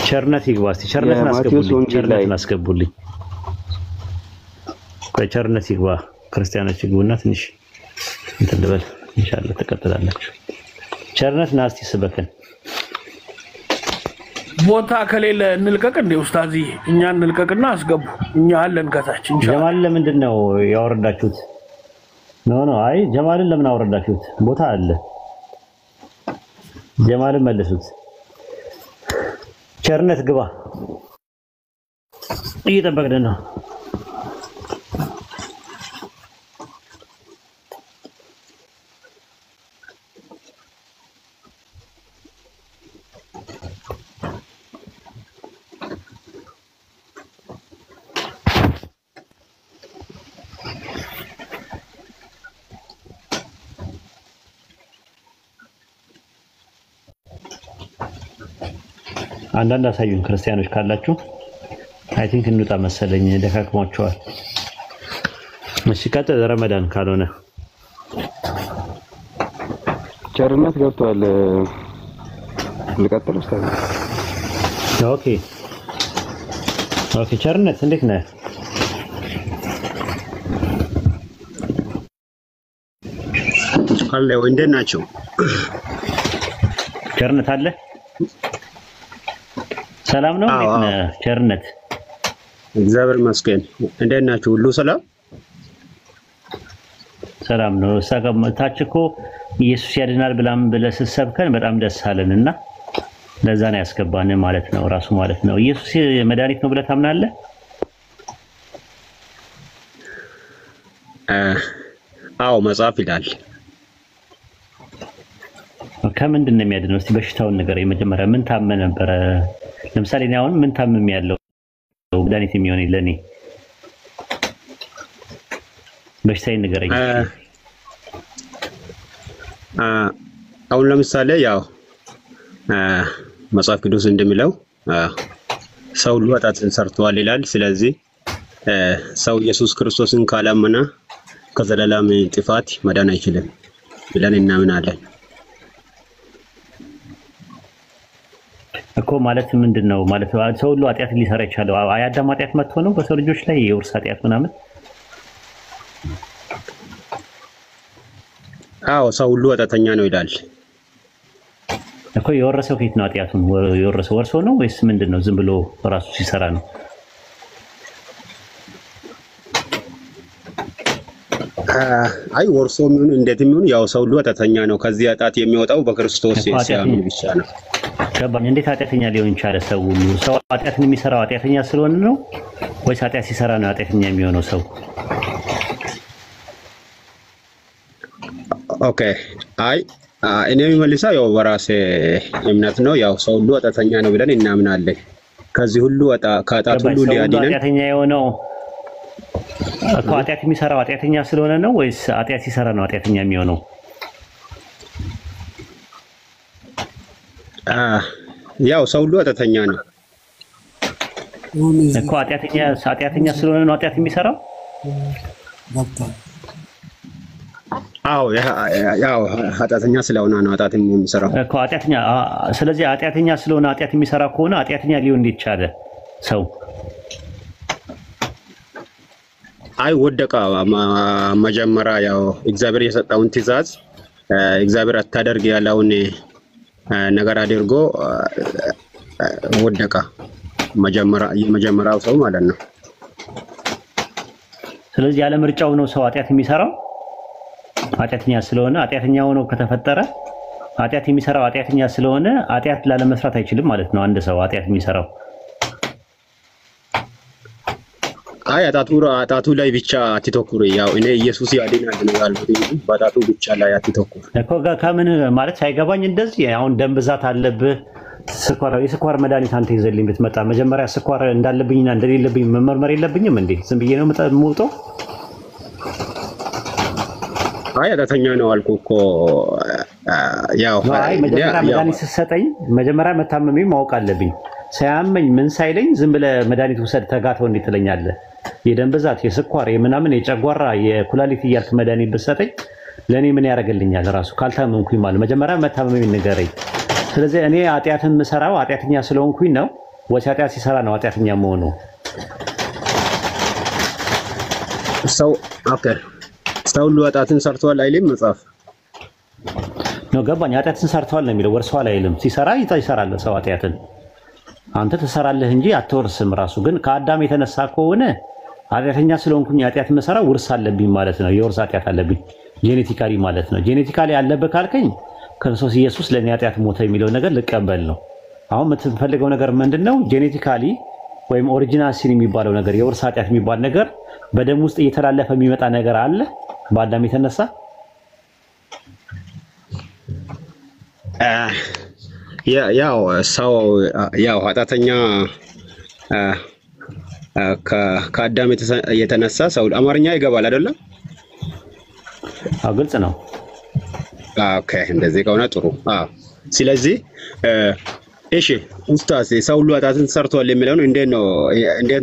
ቸርነት ይግባ እስቲ ቸርነትን አስገቡልኝ በቸርነት ይግባ ክርስቲያኖች ይግቡና ትንሽ እንትን ልበል ኢንሻአላህ ተቀጥላላችሁ ቸርነት ናስቲ ስበከን ቦታ ከሌለ እንልቀቅ እንደ ኡስታዚ እኛ እንልቀቅና አስገቡ እኛ አለን ከታች ኢንሻአላህ ጀማል ለምንድነው ያወረዳችሁት ኖ አይ ጀማልን ለምን አወረዳችሁት ቦታ አለ ጀማልን መልሱት ቸርነት ግባ እየጠበቅን ነው አንዳንድ አሳዩን ክርስቲያኖች ካላችሁ አይ ቲንክ እንውጣ መሰለኝ ደካክሟቸዋል እሺ ቀጥል ረመዳን ካልሆነ ቸርነት ገብቷል ልቀጥል ኡስታዝ ኦኬ ቸርነት እንዴት ነህ አለ ወይ እንዴት ናችሁ ቸርነት አለ ሰላም ነው እንዴት ነህ ቸርነት እግዚአብሔር ይመስገን እንዴት ናችሁ ሁሉ ሰላም ነው ታችኮ ኢየሱስ ያድናል ብለህ ስትሰብከን በጣም ደስ አለንና ለዛ ነው ያስገባን ማለት ነው ራሱ ማለት ነው ኢየሱስ መድኃኒት ነው ብለህ ታምናለህ አዎ መጽሐፍ ይላል ከምንድን ነው የሚያድነው እስቲ በሽታውን ነገር የመጀመሪያ ምን ታመነ ነበር ለምሳሌ እኔ አሁን ምን ታመም ያለው መድኃኒት የሚሆን ለኔ በሽታዬን ንገረኝ አሁን ለምሳሌ ያው መጽሐፍ ቅዱስ እንደሚለው ሰው ሁሉ ኃጢአትን ሰርቷል ይላል ስለዚህ ሰው ኢየሱስ ክርስቶስን ካላመነ ከዘላለም ጥፋት መዳን አይችልም ብለን እናምናለን እኮ ማለት ምንድነው ማለት ሰው ሁሉ ኃጢአት ሊሰራ ይችላል አያዳም ኃጢአት መጥቶ ነው በሰው ልጆች ላይ የውርስ ኃጢአት ምናምን አዎ ሰው ሁሉ ኃጢአተኛ ነው ይላል እኮ የወረሰው ከየት ነው ኃጢአቱን የወረሰው ወርሶ ነው ወይስ ምንድነው ዝም ብሎ ራሱ ሲሰራ ነው አይ ወርሶ ምን እንደትም ይሁን ያው ሰው ሁሉ ኃጢአተኛ ነው ከዚህ ኃጢአት የሚወጣው በክርስቶስ ሲያምን ብቻ ነው ገባኝ እንዴት ኃጢአተኛ ሊሆን ይችላል ሰው ሁሉ ሰው ኃጢአትን የሚሰራው ኃጢአተኛ ስለሆነ ነው ወይስ ኃጢአት ሲሰራ ነው ኃጢአተኛ የሚሆነው ሰው ኦኬ አይ እኔ የሚመልሰው ያው በራሴ እምነት ነው ያው ሰው ሁሉ ኃጢአተኛ ነው ብለን እናምናለን ከዚህ ሁሉ ከኃጢአት ሁሉ ሊያድነን ኃጢአተኛ የሆነው እኮ ኃጢአት የሚሰራው ኃጢአተኛ ስለሆነ ነው ወይስ ኃጢአት ሲሰራ ነው ኃጢአተኛ የሚሆነው ያው ሰው ሁሉ ኃጢአተኛ ነው እኮ ኃጢአተኛ ስለሆነ ነው ኃጢአት የሚሰራው አዎ ያው ኃጢአተኛ ስለሆነ ነው ኃጢአት የሚሰራው እኮ ኃጢአተኛ ስለዚህ ኃጢአተኛ ስለሆነ ኃጢአት የሚሰራ ከሆነ ኃጢአተኛ ሊሆን እንዴት ቻለ ሰው አይ ወደቃ መጀመሪያ ያው እግዚአብሔር የሰጠውን ትእዛዝ እግዚአብሔር አታደርግ ያለውን ነገር አድርጎ ወደቃ የመጀመሪያው ሰው ማለት ነው ስለዚህ ያለ ምርጫው ነው ሰው ኃጢአት የሚሰራው ኃጢአተኛ ስለሆነ ኃጢአተኛ ሆኖ ከተፈጠረ ኃጢአት የሚሰራው ኃጢአተኛ ስለሆነ ኃጢአት ላለመስራት አይችልም ማለት ነው አንድ ሰው ኃጢአት የሚሰራው አይ አጣቱ ላይ ብቻ አትተኩር ያው እኔ ኢየሱስ ያድናል ነው ያልኩት በጣቱ ብቻ ላይ አትተኩር እኮ ከምን ማለት ሳይገባኝ እንደዚህ አሁን ደም ብዛት አለብህ የስኳር መድኃኒት አንተ ይዘልኝ ብትመጣ መጀመሪያ ስኳር እንዳለብኝና እንደሌለብኝ መመርመር የለብኝም እንዴ ዝም ብዬ ነው የምወጣው አይ ኃጢአተኛ ነው አልኩ እኮ ያው አይ መጀመሪያ መድኃኒት ስትሰጠኝ መጀመሪያ መታመሜ ማወቅ አለብኝ ሳያመኝ ምን ሳይለኝ ዝም ብለህ መድኃኒት ውሰድ ተጋተው እንዴት ትለኛለህ የደም ብዛት የስኳር የምናምን የጨጓራ የኩላሊት እያልክ መድኃኒት ብትሰጠኝ ለኔ ምን ያደርግልኛል ራሱ ካልታመምኩኝ ማለት መጀመሪያ መታመሜን ንገረኝ ስለዚህ እኔ ኃጢአትን የምሰራው ኃጢአተኛ ስለሆንኩኝ ነው ወይስ ኃጢአት ሲሰራ ነው ኃጢአተኛ መሆኑ? ሰው ኦኬ ሰው ሁሉ ኃጢአትን ሰርቷል አይልም መጽሐፍ ነው ገባኝ። ኃጢአትን ሰርቷል ነው የሚለው ወርሷል አይልም። ሲሰራ ይሰራል ሰው ኃጢአትን አንተ ትሰራለህ እንጂ አትወርስም። ራሱ ግን ከአዳም የተነሳ ከሆነ ኃጢአተኛ ስለሆንኩኝ ኃጢአት መሰራ ውርስ አለብኝ ማለት ነው። የውርስ ኃጢአት አለብኝ ጄኔቲካሊ ማለት ነው። ጄኔቲካሊ ያለበት ካልከኝ ክርስቶስ ኢየሱስ ለኔ ኃጢአት ሞተ የሚለው ነገር ልቀበል ነው። አሁን የምትፈልገው ነገር ምንድነው? ጄኔቲካሊ ወይም ኦሪጂናል ሲን የሚባለው ነገር የውርስ ኃጢአት የሚባል ነገር በደም ውስጥ እየተላለፈ የሚመጣ ነገር አለ በአዳም የተነሳ ያው ሰው ያው ኃጢአተኛ ከአዳም የተነሳ ሰው አማርኛ ይገባል አይደለም? አዎ ግልጽ ነው። ኦኬ እንደዚህ ከሆነ ጥሩ። ስለዚህ እሺ ኡስታዝ ሰው ሁሉ ኃጢአትን ሰርቷል የሚለውን እንዴት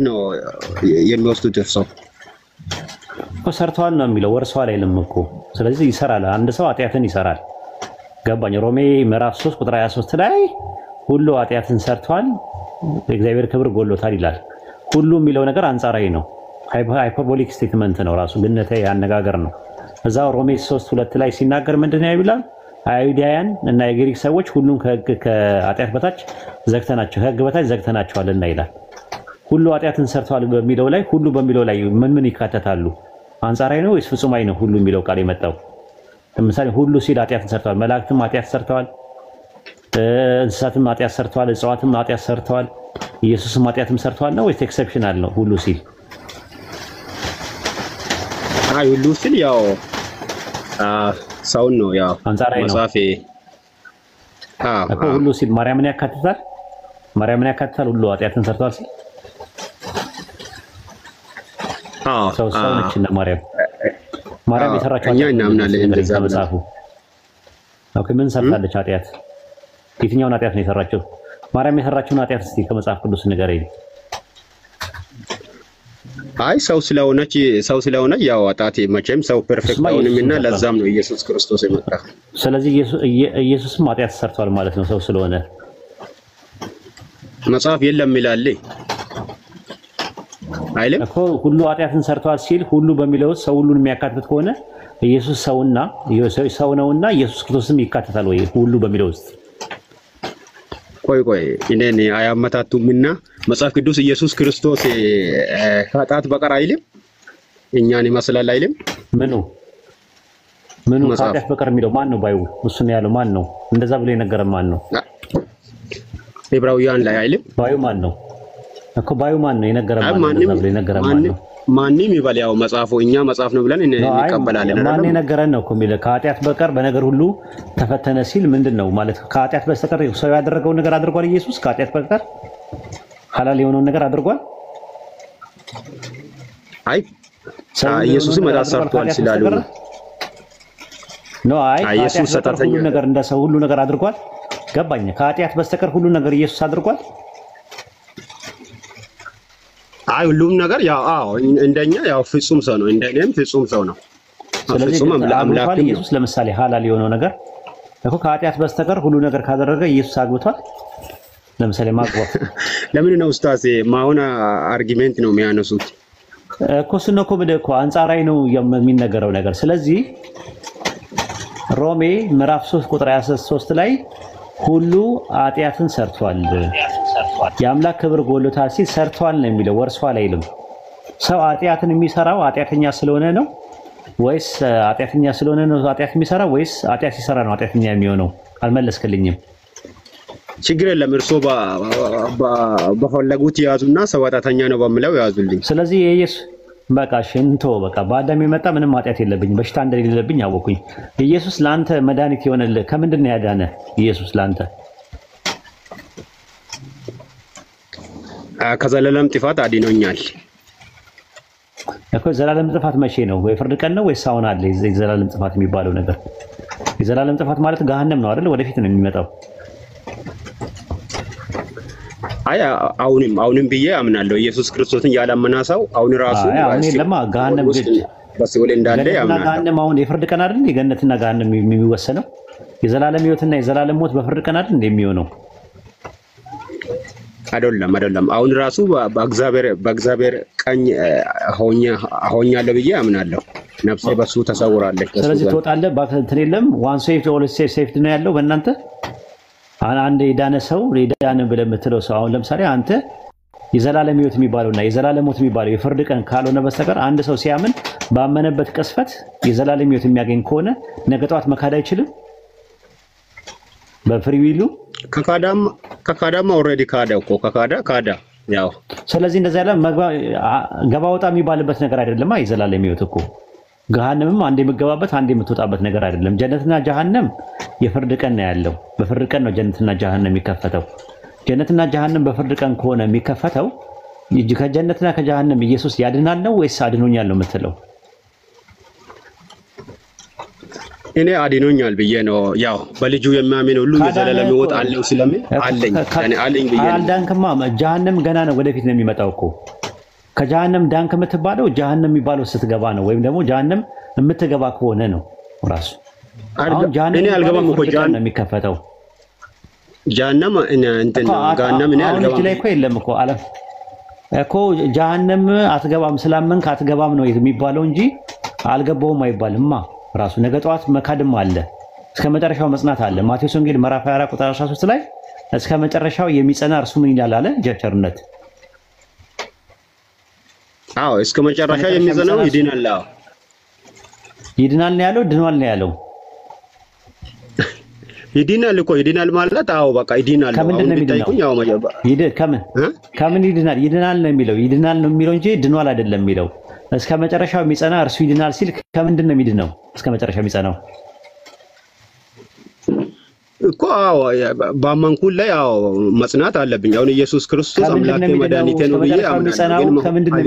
ነው የሚወስዱት? ሰው ሰርቷል ነው የሚለው ወርሷል አይልም እኮ። ስለዚህ ይሰራል። አንድ ሰው ኃጢአትን ይሰራል። ገባኝ። ሮሜ ምዕራፍ 3 ቁጥር 23 ላይ ሁሉ ኃጢአትን ሰርቷል እግዚአብሔር ክብር ጎሎታል ይላል። ሁሉ የሚለው ነገር አንጻራዊ ነው። ሃይፐርቦሊክ ስቴትመንት ነው። ራሱ ግነታዊ አነጋገር ነው። እዛው ሮሜ 3:2 ላይ ሲናገር ምንድነው ይላል? አይሁዳውያን እና የግሪክ ሰዎች ሁሉም ከኃጢአት በታች ዘግተናቸው ከሕግ በታች ዘግተናቸዋልና ይላል። ሁሉ ኃጢአትን ሰርቷል በሚለው ላይ ሁሉ በሚለው ላይ ምን ይካተታሉ? አንጻራዊ ነው ወይስ ፍጹማዊ ነው? ሁሉ የሚለው ቃል የመጣው ለምሳሌ ሁሉ ሲል ኃጢአትን ሰርተዋል፣ መላእክትም ኃጢአት ሰርተዋል፣ እንስሳትም ኃጢአት ሰርተዋል፣ እጽዋትም ኃጢአት ሰርተዋል፣ ኢየሱስም ኃጢአትም ሰርተዋል ነው ወይስ ኤክሰፕሽናል ነው ሁሉ ሲል? ሁሉ ሲል ያው ሰውን ነው ያው አንጻራዊ ነው መጽሐፌ እኮ ሁሉ ሲል ማርያምን ያካትታል። ማርያምን ያካትታል ሁሉ ኃጢአትን ሰርተዋል ሲል ሰው ነች እና ማርያም የሰራችው እኛ እናምናለን እንደዛ መጽሐፉ። ኦኬ ምን ሰርታለች ኃጢአት? የትኛውን ኃጢአት ነው የሰራችው? ማርያም የሰራችውን ኃጢአት እስቲ ከመጽሐፍ ቅዱስ ንገረኝ። ሰው ስለሆነች ያው ኃጢአት መቼም ሰው ፐርፌክት አይሆንምና ለዛም ነው ኢየሱስ ክርስቶስ የመጣ። ስለዚህ ኢየሱስም ኃጢአት ሰርቷል ማለት ነው ሰው ስለሆነ። መጽሐፍ የለም ይላል አይልም እኮ ሁሉ ኃጢአትን ሰርቷል ሲል ሁሉ በሚለው ሰው ሁሉን የሚያካትት ከሆነ ኢየሱስ ሰው ነውና ኢየሱስ ክርስቶስም ይካተታል ወይ ሁሉ በሚለው ውስጥ? ቆይ እኔን አያመታቱምና መጽሐፍ ቅዱስ ኢየሱስ ክርስቶስ ከኃጢአት በቀር አይልም? እኛን ይመስላል አይልም? ምኑ ከኃጢአት በቀር የሚለው ማን ነው? ባዩ እሱን ያለው ማን ነው? እንደዛ ብሎ የነገረ ማን ነው? ዕብራውያን ላይ አይልም? ባዩ ማን ነው እኮ? ባዩ ማን ነው የነገረ ማን ነው? እንደዛ ብሎ የነገረ ማን ነው? ማንም ይበል ያው መጽሐፉ እኛ መጽሐፍ ነው ብለን እንቀበላለን። ማን የነገረን ነው እኮ የሚለው ከኃጢአት በቀር በነገር ሁሉ ተፈተነ ሲል ምንድነው ማለት? ከኃጢአት በስተቀር ሰው ያደረገው ነገር አድርጓል ኢየሱስ? ከኃጢአት በቀር ሐላል የሆነውን ነገር አድርጓል? ኢየሱስም ኃጢአት ሰርቷል ስላሉ ነው። ኢየሱስ ሁሉ ነገር እንደ ሰው ሁሉ ነገር አድርጓል። ገባኝ። ከኃጢአት በስተቀር ሁሉ ነገር ኢየሱስ አድርጓል። ሁሉም ነገር ያው እንደኛ ያው ፍጹም ሰው ነው። እንደኔም ፍጹም ሰው ነው። ፍጹም አምላክ ኢየሱስ ለምሳሌ ሐላል የሆነው ነገር እኮ ከኃጢአት በስተቀር ሁሉ ነገር ካደረገ ኢየሱስ አግብቷል። ለምሳሌ ማግባት ለምን ነው ኡስታዝ ማሆነ አርጊሜንት ነው የሚያነሱት እኮ እሱን እኮ በደኮ አንጻራዊ ነው የሚነገረው ነገር። ስለዚህ ሮሜ ምዕራፍ 3 ቁጥር 23 ላይ ሁሉ ኃጢአትን ሰርቷል የአምላክ ክብር ጎሎታል ሲል ሰርቷል ነው የሚለው ወርሷል አይልም። ሰው ኃጢአትን የሚሰራው ኃጢአተኛ ስለሆነ ነው ወይስ ኃጢአተኛ ስለሆነ ነው ኃጢአት የሚሰራው ወይስ ኃጢአት ሲሰራ ነው ኃጢአተኛ የሚሆነው? አልመለስክልኝም። ችግር የለም እርሶ በፈለጉት ያዙና ሰው ኃጢአተኛ ነው በሚለው ያዙልኝ። ስለዚህ ኢየሱስ በቃ ሽንቶ በቃ በአዳም የመጣ ምንም ኃጢአት የለብኝ በሽታ እንደሌለብኝ አወኩኝ። ኢየሱስ ላንተ መድኃኒት የሆነልህ ከምንድን ነው ያዳነ? ኢየሱስ ላንተ ከዘላለም ጥፋት አድኖኛል እኮ። ዘላለም ጥፋት መቼ ነው? ወይ ፍርድ ቀን ነው ወይስ አሁን አለ? የዘላለም ጥፋት የሚባለው ነገር የዘላለም ጥፋት ማለት ገሃነም ነው አይደል? ወደፊት ነው የሚመጣው። አሁንም ብዬ አምናለሁ። ኢየሱስ ክርስቶስን ያላመነ ሰው አሁን ራሱ ለማ ገሃነም ግድ በሲኦል እንዳለ ያምናል። ገሃነም አሁን የፍርድ ቀን አይደል? የገነትና ገሃነም የሚወሰነው የዘላለም ህይወትና የዘላለም ሞት በፍርድ ቀን አይደል እንደሚሆነው? አይደለም። አሁን ራሱ በእግዚአብሔር ቀኝ ሆኛለሁ ብዬ አምናለሁ። ነፍሴ በሱ ተሰውራለች። ስለዚህ ትወጣለህ። እንትን የለም ዋን ሴፍ ኦል ሴፍ ነው ያለው በእናንተ። አንድ የዳነ ሰው የዳነ ብለህ የምትለው ሰው አሁን ለምሳሌ አንተ የዘላለም ህይወት የሚባለውና የዘላለም ሞት የሚባለው የፍርድ ቀን ካልሆነ በስተቀር አንድ ሰው ሲያምን ባመነበት ቅስፈት የዘላለም ህይወት የሚያገኝ ከሆነ ነገ ጠዋት መካድ አይችልም በፍሪ ዊሉ። ከካዳማ ኦልሬዲ ካዳው እኮ ካዳ ያው። ስለዚህ እንደዛ ያለ ገባ ወጣ የሚባልበት ነገር አይደለም። የዘላለም ህይወት እኮ ገሃነምም አንዴ የምትገባበት አንዴ የምትወጣበት ነገር አይደለም። ጀነትና ጀሃነም የፍርድ ቀን ነው ያለው። በፍርድ ቀን ነው ጀነትና ጀሃነም የሚከፈተው። ጀነትና ጀሃነም በፍርድ ቀን ከሆነ የሚከፈተው ከጀነትና ከጀሃነም ኢየሱስ ያድናል ነው ወይስ አድኖኛል ነው የምትለው? እኔ አድኖኛል ብዬ ነው። ያው በልጁ የሚያምን ሁሉ የዘላለም ህይወት አለው ስለምን አለኝ ብዬ ነው። አልዳንክማ። ጀሃነም ገና ነው ወደፊት ነው የሚመጣው እኮ። ከጀሃነም ዳንክ የምትባለው ጀሃነም የሚባለው ስትገባ ነው፣ ወይም ደግሞ ጀሃነም የምትገባ ከሆነ ነው ራሱ። አሁን ጀሃነም እኔ አልገባም እኮ ጀሃነም ነው የሚከፈተው። ጀሃነም እንትን ገሃነም እኔ አልገባም ላይ እኮ የለም እኮ አለ እኮ ጀሃነም አትገባም ስላመንክ አትገባም ነው የሚባለው እንጂ አልገባውም አይባልማ። ራሱ ነገ ጠዋት መካድም አለ፣ እስከ መጨረሻው መጽናት አለ። ማቴዎስ ወንጌል ምዕራፍ 24 ቁጥር 13 ላይ እስከ መጨረሻው የሚጸና እርሱ ምን ይላል አለ? ቸርነት። አዎ እስከ መጨረሻው የሚጸናው ይድናል። አዎ ይድናል ነው ያለው? ድኗል ነው ያለው? ይድናል እኮ። ይድናል ማለት አዎ በቃ ይድናል። ከምንድን ነው የሚድነው? ያው ከምን ይድናል? ይድናል ነው የሚለው። ይድናል ነው የሚለው እንጂ ድኗል አይደለም የሚለው። እስከ መጨረሻው የሚጸና እርሱ ይድናል ሲል ከምንድን ነው የሚድነው? እስከ መጨረሻው የሚጸናው እኮ አዎ ባመንኩት ላይ አዎ መጽናት አለብኝ። አሁን ኢየሱስ ክርስቶስ አምላኬ መድኃኒቴ ነው ብዬ አምናለሁ። ከምንድን ነው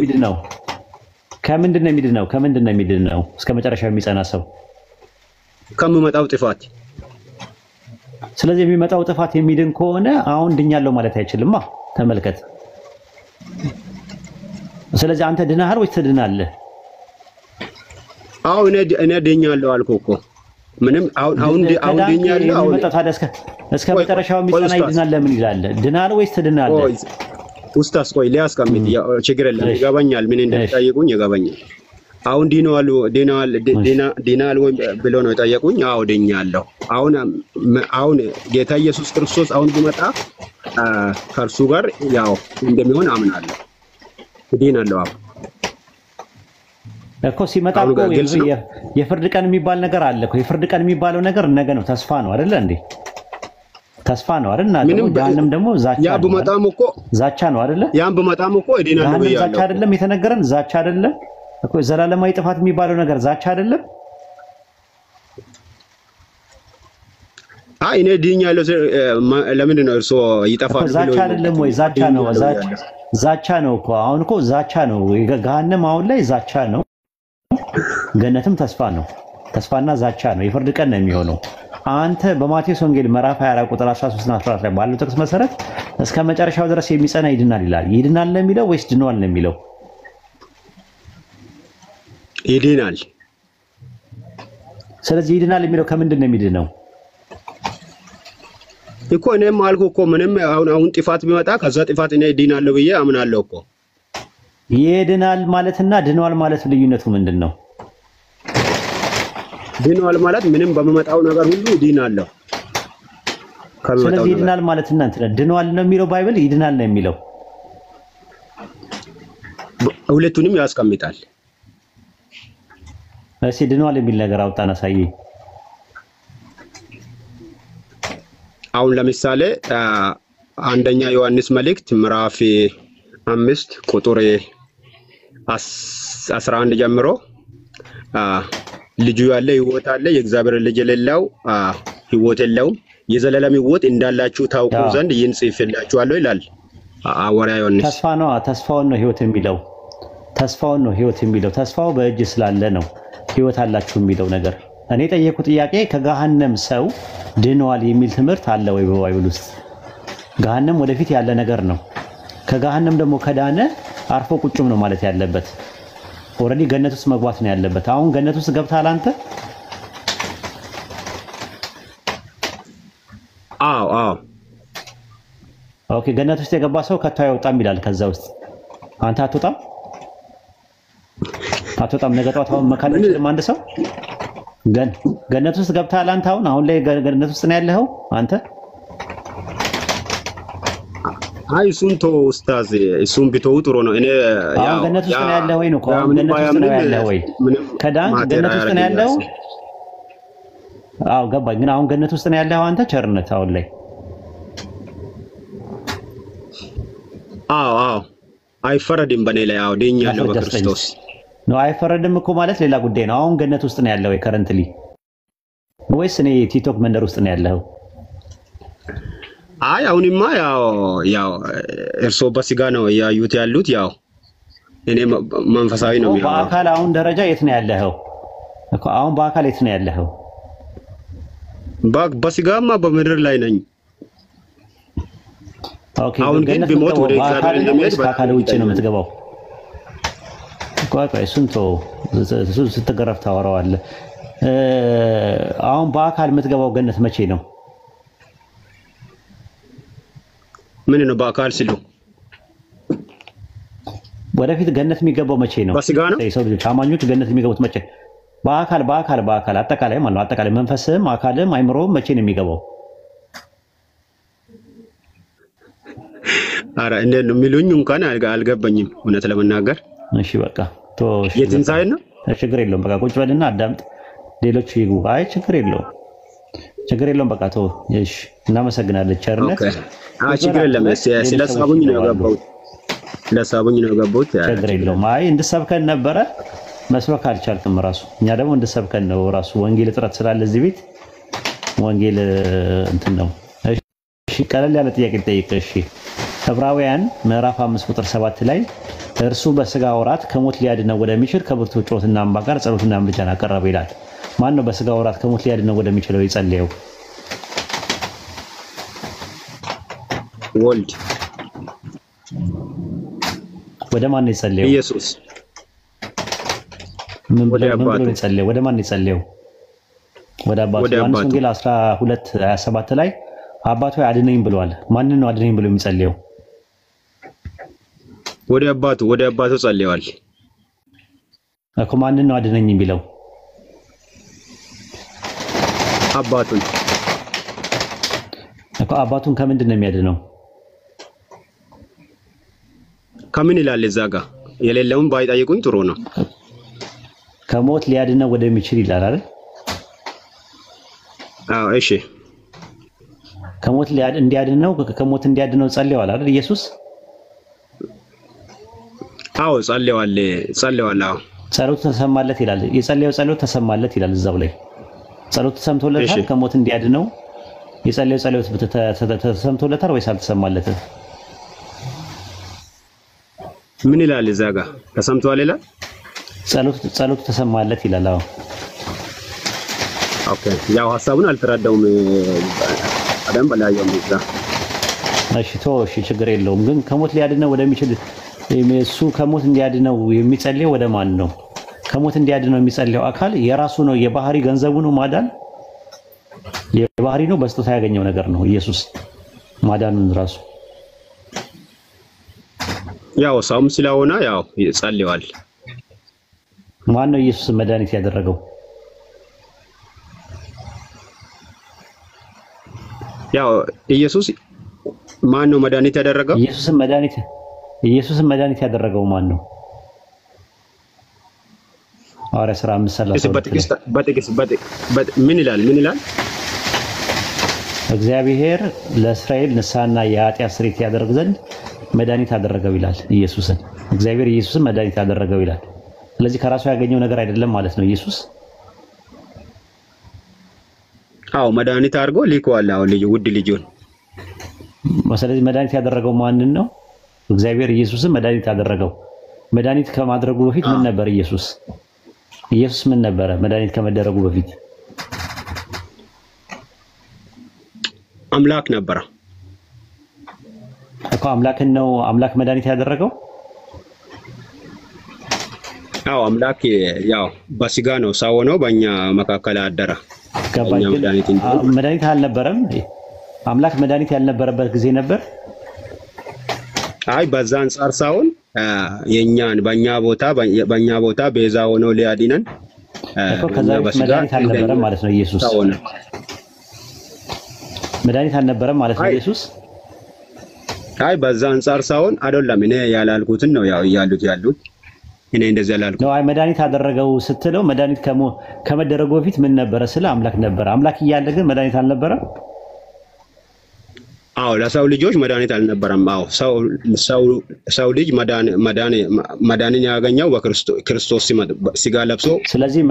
የሚድነው? ከምንድን ነው የሚድነው? እስከ መጨረሻው የሚጸና ሰው ከሚመጣው ጥፋት። ስለዚህ የሚመጣው ጥፋት የሚድን ከሆነ አሁን ድኛለሁ ማለት አይችልማ። ተመልከት። ስለዚህ አንተ ድናሃል ወይስ ትድናለህ? አዎ እኔ ድኛለሁ አልኩህ እኮ። ምንም አሁን ድኛለሁ። አሁን ታዲያ እስከ መጨረሻው የሚጸና ይድናል ለምን ይላል? ድናል ወይስ ትድናለህ? ኡስታዝ ቆይ ሊያስቀምጥ ችግር የለም ይገባኛል። ምን እንደጠየቁኝ ይገባኛል። አሁን ዲናል ወይ ብሎ ነው የጠየቁኝ። አዎ ድኛለሁ። አሁን ጌታ ኢየሱስ ክርስቶስ አሁን ቢመጣ ከእርሱ ጋር ያው እንደሚሆን አምናለሁ። ድናለሁ እኮ ሲመጣ እኮ የፍርድ ቀን የሚባል ነገር አለ እኮ። የፍርድ ቀን የሚባለው ነገር ነገ ነው። ተስፋ ነው አይደለ እንዴ? ተስፋ ነው አይደል? እና ጀሃነም ደግሞ ዛቻ ያ በመጣም እኮ ዛቻ ነው አይደለ? ያን በመጣም እኮ ድናለሁ ብያለሁ። ዛቻ አይደለም የተነገረን? ዛቻ አይደለም እኮ ዘላለማዊ ጥፋት የሚባለው ነገር ዛቻ አይደለም? እኔ ድኛለሁ ለምንድን ነው እርሶ ይጠፋል ብሎ? ዛቻ አይደለም ወይ? ዛቻ ነው እኮ። አሁን እኮ ዛቻ ነው። ገሃነም አሁን ላይ ዛቻ ነው። ገነትም ተስፋ ነው። ተስፋና ዛቻ ነው። የፍርድ ቀን ነው የሚሆነው። አንተ በማቴዎስ ወንጌል ምዕራፍ 24 ቁጥር 13 እና 14 ላይ ባለው ጥቅስ መሰረት እስከ መጨረሻው ድረስ የሚጸና ይድናል ይላል። ይድናል ነው የሚለው ወይስ ድኗል ነው የሚለው? ይድናል። ስለዚህ ይድናል የሚለው ከምንድን ነው የሚድነው እኮ? እኔም አልኩህ እኮ ምንም አሁን ጥፋት ቢመጣ ከዛ ጥፋት እኔ ድናለሁ ብዬ አምናለሁ እኮ። ይድናል ማለትና ድኗል ማለት ልዩነቱ ምንድን ነው? ድኗል ማለት ምንም በመመጣው ነገር ሁሉ ድናለሁ። ስለዚህ ይድናል ማለትና ድኗል ነው የሚለው ባይብል? ይድናል ነው የሚለው? ሁለቱንም ያስቀምጣል። እስኪ ድኗል የሚል ነገር አውጣና አሳየኝ። አሁን ለምሳሌ አንደኛ ዮሐንስ መልእክት ምዕራፍ 5 ቁጥር 11 ጀምሮ ልጁ ያለ ሕይወት አለ፣ የእግዚአብሔር ልጅ የሌለው ሕይወት የለውም። የዘላለም ሕይወት እንዳላችሁ ታውቁ ዘንድ ይህን ጽፌላችኋለሁ ይላል ሐዋርያ ዮሐንስ። ተስፋ ነው። ተስፋውን ነው ሕይወት የሚለው። ተስፋውን ነው ሕይወት የሚለው። ተስፋው በእጅ ስላለ ነው ሕይወት አላችሁ የሚለው ነገር። እኔ ጠየቁ ጥያቄ ከገሃነም ሰው ድኗል የሚል ትምህርት አለ ወይ በባይብል ውስጥ? ገሃነም ወደፊት ያለ ነገር ነው። ከገሃነም ደግሞ ከዳነ አርፎ ቁጭም ነው ማለት ያለበት። ኦሬዲ ገነት ውስጥ መግባት ነው ያለበት። አሁን ገነት ውስጥ ገብታል አንተ? አዎ ኦኬ ገነት ውስጥ የገባ ሰው ከቶ አይወጣም ይላል ከዛ ውስጥ አንተ አትወጣም ነገ ጧት አሁን መካን አይችልም አንድ ሰው ገነት ውስጥ ገብተሃል አንተ አሁን ላይ ገነት ውስጥ ነው ያለኸው አንተ አይ ሱንቶ ኡስታዝ እሱም ቢተው ጥሩ ነው እኔ ያው ገነት ውስጥ ነው ያለኸው ወይ ነው ገነት ውስጥ ነው ያለኸው ወይ ከዳን ገነት ውስጥ ነው ያለኸው አዎ ገባኝ ግን አሁን ገነት ውስጥ ነው ያለኸው አንተ ቸርነት አሁን ላይ አዎ አይፈረድም በኔ ላይ አዎ ደኛለሁ በክርስቶስ ነው አይፈረድም እኮ ማለት ሌላ ጉዳይ ነው አሁን ገነት ውስጥ ነው ያለው ከረንትሊ ወይስ እኔ ቲክቶክ መንደር ውስጥ ነው ያለው አይ አሁንማ ያው እርሶ በስጋ ነው ያዩት ያሉት ያው እኔ መንፈሳዊ ነው የሚሆነው በአካል አሁን ደረጃ የት ነው ያለኸው እኮ አሁን በአካል የት ነው ያለኸው በስጋማ በምድር ላይ ነኝ ኦኬ አሁን ግን ቢሞት ወደ እግዚአብሔር እንደሚሄድ በአካል ውጪ ነው የምትገባው ቆይ ስንቶ ስትገረፍ ታወራዋለህ አሁን በአካል የምትገባው ገነት መቼ ነው ምን ነው በአካል ሲሉ ወደፊት ገነት የሚገባው መቼ ነው በስጋ ነው ሰው ልጅ አማኞች ገነት የሚገቡት መቼ በአካል አጠቃላይ ማለት ነው አጠቃላይ መንፈስም አካልም አይምሮም መቼ ነው የሚገባው አረ እንዴት ነው የሚሉኝ እንኳን አልገባኝም እውነት ለመናገር እሺ በቃ ቶሽ የትንሳኤ ነው ችግር የለውም በቃ ቁጭ በልና አዳምጥ ሌሎች ይጉ አይ ችግር የለውም በቃ ቶ እሺ እናመሰግናለን ቸርነት አይ ችግር የለም ስለሳቡኝ ነው የገባሁት ችግር የለውም አይ እንድሰብከን ነበረ መስበክ አልቻልክም ራሱ እኛ ደግሞ እንድሰብከን ነው ራሱ ወንጌል እጥረት ስላለ እዚህ ቤት ወንጌል እንትን ነው እሺ ቀለል ያለ ጥያቄ ልጠይቅህ እሺ ዕብራውያን ምዕራፍ 5 ቁጥር 7 ላይ እርሱ በስጋ ወራት ከሞት ሊያድነው ወደሚችል ከብርቱ ጩኸትና እንባ ጋር ጸሎትና ምልጃን አቀረበ ይላል ማን ነው በስጋ ወራት ከሞት ሊያድነው ወደሚችለው የጸለየው ወልድ ወደ ማን ነው የጸለየው ኢየሱስ ምን ብሎ ነው የጸለየው ወደ ማን ነው የጸለየው ወደ አባቱ ዮሐንስ ወንጌል 12:27 ላይ አባቱ አድነኝ ብሏል ማን ነው አድነኝ ብሎ የሚጸልየው ወደ አባቱ ጸልየዋል እኮ ማን ነው አድነኝ ቢለው አባቱን እኮ አባቱን ከምንድን ነው የሚያድነው ከምን ይላል እዛ ጋር የሌለውን ባይጠይቁኝ ጥሩ ነው ከሞት ሊያድነው ወደሚችል ይላል አይደል አዎ እሺ ከሞት እንዲያድነው ጸልየዋል አይደል ኢየሱስ አዎ ጸልየዋል አዎ ጸሎቱ ተሰማለት ይላል የጸለየው ጸሎት ተሰማለት ይላል እዛው ላይ ጸሎቱ ተሰምቶለታል ከሞት እንዲያድነው የጸለየው ጸሎት ተሰምቶለታል ወይስ አልተሰማለትም ምን ይላል እዛ ጋር ተሰምቷል ይላል ጸሎቱ ተሰማለት ይላል አዎ ኦኬ ያው ሐሳቡን አልተረዳውም አዳም በላየው ምዛ እሺ ችግር የለውም ግን ከሞት ሊያድነው ወደሚችል እሱ ከሞት እንዲያድነው የሚጸልየው ወደ ማን ነው ከሞት እንዲያድነው የሚጸልየው አካል የራሱ ነው የባህሪ ገንዘቡ ነው ማዳን የባህሪ ነው በስጦታ ያገኘው ነገር ነው ኢየሱስ ማዳኑን ራሱ ያው ሰውም ስለሆነ ያው ይጸልያል ማን ነው ኢየሱስ መድኃኒት ያደረገው ያው ኢየሱስ ማን ነው መድኃኒት ያደረገው ኢየሱስን መድኃኒት ያደረገው ማን ነው ሐዋርያ ሥራ 5:32 ምን ይላል እግዚአብሔር ለእስራኤል ንስሐና የኃጢአት ስርየት ያደርግ ዘንድ መድኃኒት አደረገው ይላል እግዚአብሔር ኢየሱስን መድኃኒት አደረገው ይላል ስለዚህ ከራሱ ያገኘው ነገር አይደለም ማለት ነው ኢየሱስ አዎ መድኃኒት አድርጎ ሊቆዋል አዎ ውድ ልጁን ስለዚህ መድኃኒት ያደረገው ማንን ነው እግዚአብሔር ኢየሱስን መድኃኒት አደረገው መድኃኒት ከማድረጉ በፊት ምን ነበር ኢየሱስ ምን ነበረ መድኃኒት ከመደረጉ በፊት አምላክ ነበር እኮ አምላክ መድኃኒት ያደረገው አዎ አምላክ ያው በስጋ ነው ሰው ነው በእኛ መካከል አደረ መድኃኒት አልነበረም አምላክ መድኃኒት ያልነበረበት ጊዜ ነበር? አይ በዛ አንጻር ሳይሆን የኛን በእኛ ቦታ ቤዛ ሆኖ ሊያድነን እኮ ከዛ በፊት መድኃኒት አልነበረም ማለት ነው ኢየሱስ። መድኃኒት አልነበረም ማለት ነው ኢየሱስ። አይ በዛ አንጻር ሳይሆን አይደለም እኔ ያላልኩትን ነው ያው ያሉት እኔ እንደዚህ ያላልኩት ነው። አይ መድኃኒት አደረገው ስትለው መድኃኒት ከመደረጉ በፊት ምን ነበረ? ስለ አምላክ ነበረ። አምላክ እያለ ግን መድኃኒት አልነበረም። አዎ ለሰው ልጆች መድኃኒት አልነበረም። አዎ ሰው ልጅ መዳንን ያገኘው በክርስቶስ ስጋ ለብሶ። ስለዚህ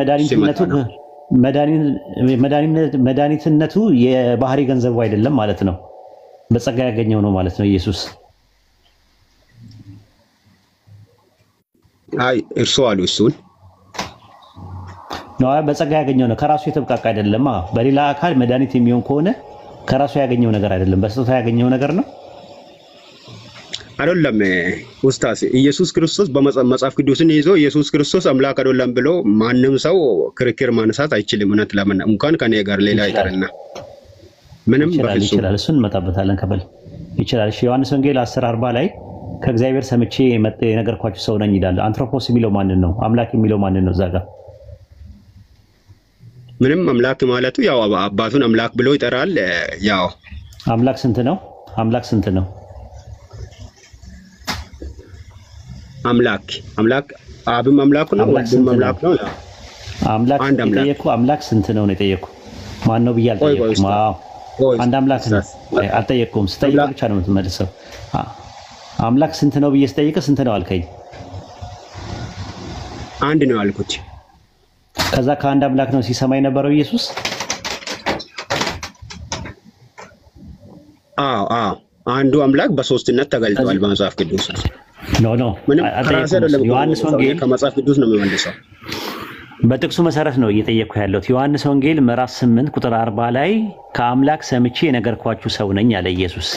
መድኃኒትነቱ የባህሪ ገንዘቡ አይደለም ማለት ነው። በጸጋ ያገኘው ነው ማለት ነው ኢየሱስ። አይ እርሱ አሉ እሱን ነው በጸጋ ያገኘው ነው። ከራሱ የተብቃቃ አይደለም። በሌላ አካል መድኃኒት የሚሆን ከሆነ ከራሱ ያገኘው ነገር አይደለም፣ በስጦታ ያገኘው ነገር ነው አይደለም። ኡስታዝ ኢየሱስ ክርስቶስ በመጽሐፍ ቅዱስን ይዞ ኢየሱስ ክርስቶስ አምላክ አይደለም ብሎ ማንም ሰው ክርክር ማንሳት አይችልም። እውነት ለምን እንኳን ከኔ ጋር ሌላ ይቀርና ምንም በፍጹም ይችላል። እሱን እንመጣበታለን ከበል ይችላል። እሺ ዮሐንስ ወንጌል 10:40 ላይ ከእግዚአብሔር ሰምቼ የነገርኳችሁ ሰው ነኝ ይላል። አንትሮፖስ የሚለው ማንን ነው? አምላክ የሚለው ማንን ነው? እዛ ጋር ምንም አምላክ ማለቱ ያው አባቱን አምላክ ብሎ ይጠራል። ያው አምላክ ስንት ነው? አምላክ አብም አምላክ ነው፣ ወልድም አምላክ ነው። አምላክ የጠየኩ አምላክ ስንት ነው ነው የጠየኩ። ማን ነው ብዬ አልጠየኩም። አንድ አምላክ ነው አልጠየኩም። ስጠይቅ ብቻ ነው የምትመልሰው። አምላክ ስንት ነው ብዬ ስጠይቅ ስንት ነው አልከኝ? አንድ ነው አልኩት። ከዛ ከአንድ አምላክ ነው ሲሰማ የነበረው ኢየሱስ። አንዱ አምላክ በሶስትነት ተገልጧል በመጽሐፍ ቅዱስ። ኖ ዮሐንስ ወንጌል ከመጽሐፍ ቅዱስ ነው የሚመልሰው። በጥቅሱ መሰረት ነው እየጠየቅኩ ያለሁት። ዮሐንስ ወንጌል ምዕራፍ 8 ቁጥር 40 ላይ ከአምላክ ሰምቼ የነገርኳችሁ ሰው ነኝ አለ ኢየሱስ።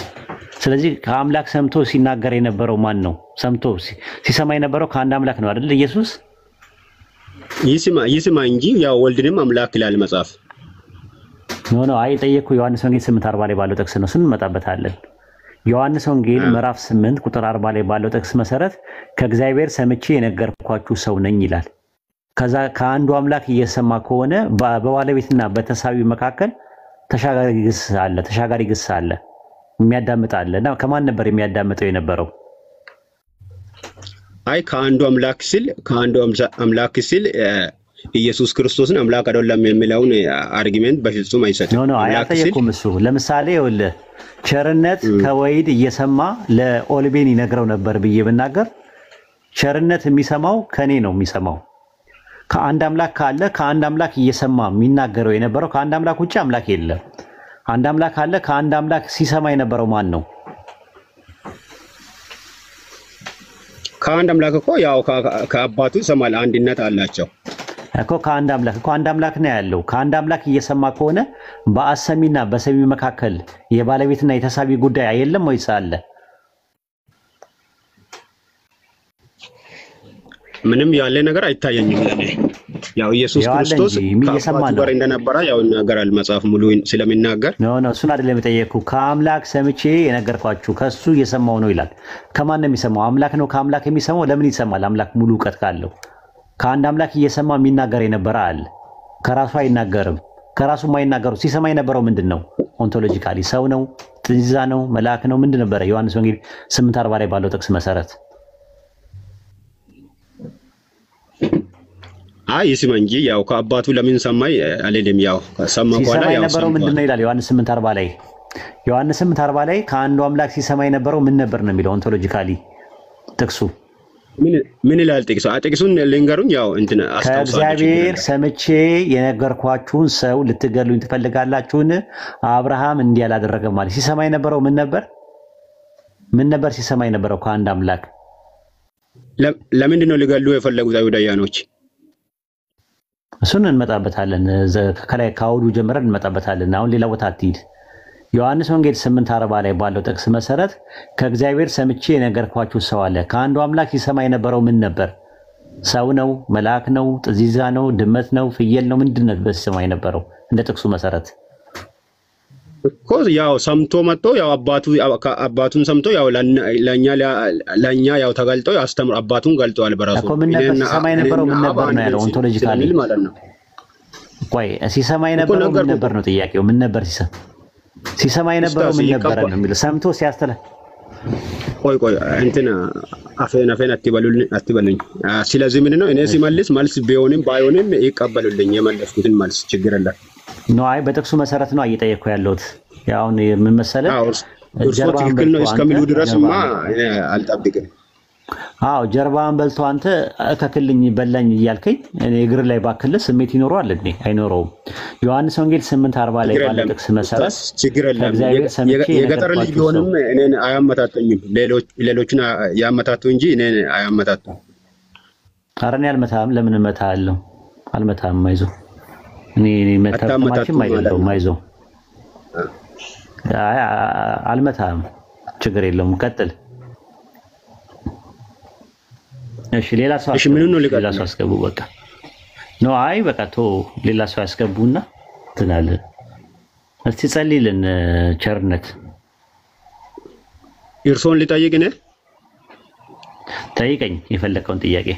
ስለዚህ ከአምላክ ሰምቶ ሲናገር የነበረው ማን ነው? ሰምቶ ሲሰማ የነበረው ከአንድ አምላክ ነው አይደል ኢየሱስ? ይስማ እንጂ ያው ወልድንም አምላክ ይላል መጽሐፍ። ኖ አይ ጠየቅኩ። ዮሐንስ ወንጌል 8:40 ላይ ባለው ጥቅስ ነው ስንመጣበታለን። ዮሐንስ ወንጌል ምዕራፍ 8 ቁጥር 40 ላይ ባለው ጥቅስ መሰረት ከእግዚአብሔር ሰምቼ የነገርኳችሁ ሰው ነኝ ይላል። ከዛ ከአንዱ አምላክ እየሰማ ከሆነ በባለቤትና በተሳቢ መካከል ተሻጋሪ ግስ አለ፣ የሚያዳምጥ አለ። እና ከማን ነበር የሚያዳምጠው የነበረው? አይ ከአንዱ አምላክ ሲል ኢየሱስ ክርስቶስን አምላክ አይደለም የሚለውን አርጊመንት በፍጹም አይሰጥም። ኖ አያጠየቁም። እሱ ለምሳሌ ይኸውልህ ቸርነት ከወይድ እየሰማ ለኦልቤን ይነግረው ነበር ብዬ ብናገር ቸርነት የሚሰማው ከኔ ነው የሚሰማው። ከአንድ አምላክ ካለ ከአንድ አምላክ እየሰማ የሚናገረው የነበረው ከአንድ አምላክ ውጪ አምላክ የለም። አንድ አምላክ አለ። ከአንድ አምላክ ሲሰማ የነበረው ማን ነው? ከአንድ አምላክ እኮ ያው ከአባቱ ይሰማል። አንድነት አላቸው እኮ ከአንድ አምላክ እኮ አንድ አምላክ ነው ያለው። ከአንድ አምላክ እየሰማ ከሆነ በአሰሚና በሰሚ መካከል የባለቤትና የተሳቢ ጉዳይ አይደለም ወይስ አለ? ምንም ያለ ነገር አይታየኝም ለኔ። ያው ኢየሱስ ክርስቶስ ከአባቱ ጋር እንደነበረ ያው ይናገራል መጽሐፍ ሙሉ ስለሚናገር። ኖ እሱን አይደለም የጠየቅኩ። ከአምላክ ሰምቼ የነገርኳችሁ ከሱ እየሰማው ነው ይላል። ከማን ነው የሚሰማው? አምላክ ነው ከአምላክ የሚሰማው። ለምን ይሰማል? አምላክ ሙሉ ዕውቀት ካለው ከአንድ አምላክ እየሰማ የሚናገር የነበረ አለ። ከራሱ አይናገርም። ከራሱ የማይናገሩ ሲሰማ የነበረው ምንድነው? ኦንቶሎጂካሊ ሰው ነው? ጥንዚዛ ነው? መልአክ ነው? ምንድን ነበረ? ዮሐንስ ወንጌል 8:40 ላይ ባለው ጥቅስ መሰረት ይስማ እንጂ ያው ከአባቱ ለምን ሰማይ አለለም። ያው ሰማ በኋላ ያው የነበረው ምንድነው ይላል ዮሐንስ 8:40 ላይ። ዮሐንስ 8:40 ላይ ከአንዱ አምላክ ሲሰማ የነበረው ምን ነበር ነው የሚለው ኦንቶሎጂካሊ ጥቅሱ። ምን ይላል ጥቅሱ? ጥቅሱን ልንገሩኝ። ያው እንትን አስተውሳለሁ። ከእግዚአብሔር ሰምቼ የነገርኳችሁን ሰው ልትገሉኝ ትፈልጋላችሁን? አብርሃም እንዲህ አላደረገም ማለት ሲሰማ የነበረው ምን ነበር? ሲሰማ የነበረው ከአንድ አምላክ። ለምንድን ነው ሊገሉ የፈለጉት አይሁዳውያኖች? እሱን እንመጣበታለን። ከላይ ካውዱ ጀምረን እንመጣበታለን። አሁን ሌላ ቦታ አትሂድ። ዮሐንስ ወንጌል 8:40 ላይ ባለው ጥቅስ መሰረት ከእግዚአብሔር ሰምቼ የነገርኳችሁ ሰው አለ። ከአንዱ አምላክ ሲሰማ የነበረው ምን ነበር? ሰው ነው? መልአክ ነው? ጥዚዛ ነው? ድመት ነው? ፍየል ነው? ምንድነው በሲሰማ የነበረው እንደ ጥቅሱ መሰረት? እኮ ያው ሰምቶ መጥቶ ያው አባቱን ሰምቶ ያው ለኛ ያው ተገልጦ ያስተምር አባቱን ገልጧል በራሱ እኮ ምን ነበር ሲሰማ የነበረው ምን ነበር ነው ያለው ኦንቶሎጂካሊ ማለት ነው። ቆይ ሲሰማ የነበረው ምን ነበር ነው ጥያቄው ምን ነበር ሲሰማ የነበረው ምን ነበር ነው የሚለው ሰምቶ ሲያስተላ ቆይ እንትና አፌን አትበሉኝ። ስለዚህ ምን ነው እኔ ሲመልስ መልስ ቢሆንም ባይሆንም ይቀበሉልኝ የመለስኩትን መልስ ችግር የለም። ነው አይ በጥቅሱ መሰረት ነው እየጠየቅኩ ያለሁት። ያው ምን መሰለህ እርሶ ትክክል ነው እስከሚሉ ድረስማ አልጠብቅም። አዎ ጀርባን በልቶ አንተ ከክልኝ በላኝ እያልከኝ እኔ እግር ላይ ባክል ስሜት ይኖረዋል እንዴ? አይኖረውም። ዮሐንስ ወንጌል 8:40 ላይ ባለ ጥቅስ መሰረት ችግር የለም። የገጠር ልጅ ቢሆንም እኔን አያመታቱኝም። ሌሎችን ያመታቱ እንጂ እኔን አያመታቱ። አረን ያልመታም ለምን እመታለሁ? አልመታም አይዞህ። እኔ መታማችም አይደለም አይዞህ። አልመታም ችግር የለውም። ቀጥል። እሺ ሌላ ሰው አስገቡ በቃ ነው። አይ በቃ ሌላ ሰው ያስገቡና ትላለ። እስቲ ጸልይልን ቸርነት እርሶን ሊጠይቅ ነህ? ጠይቀኝ የፈለከውን ጥያቄ።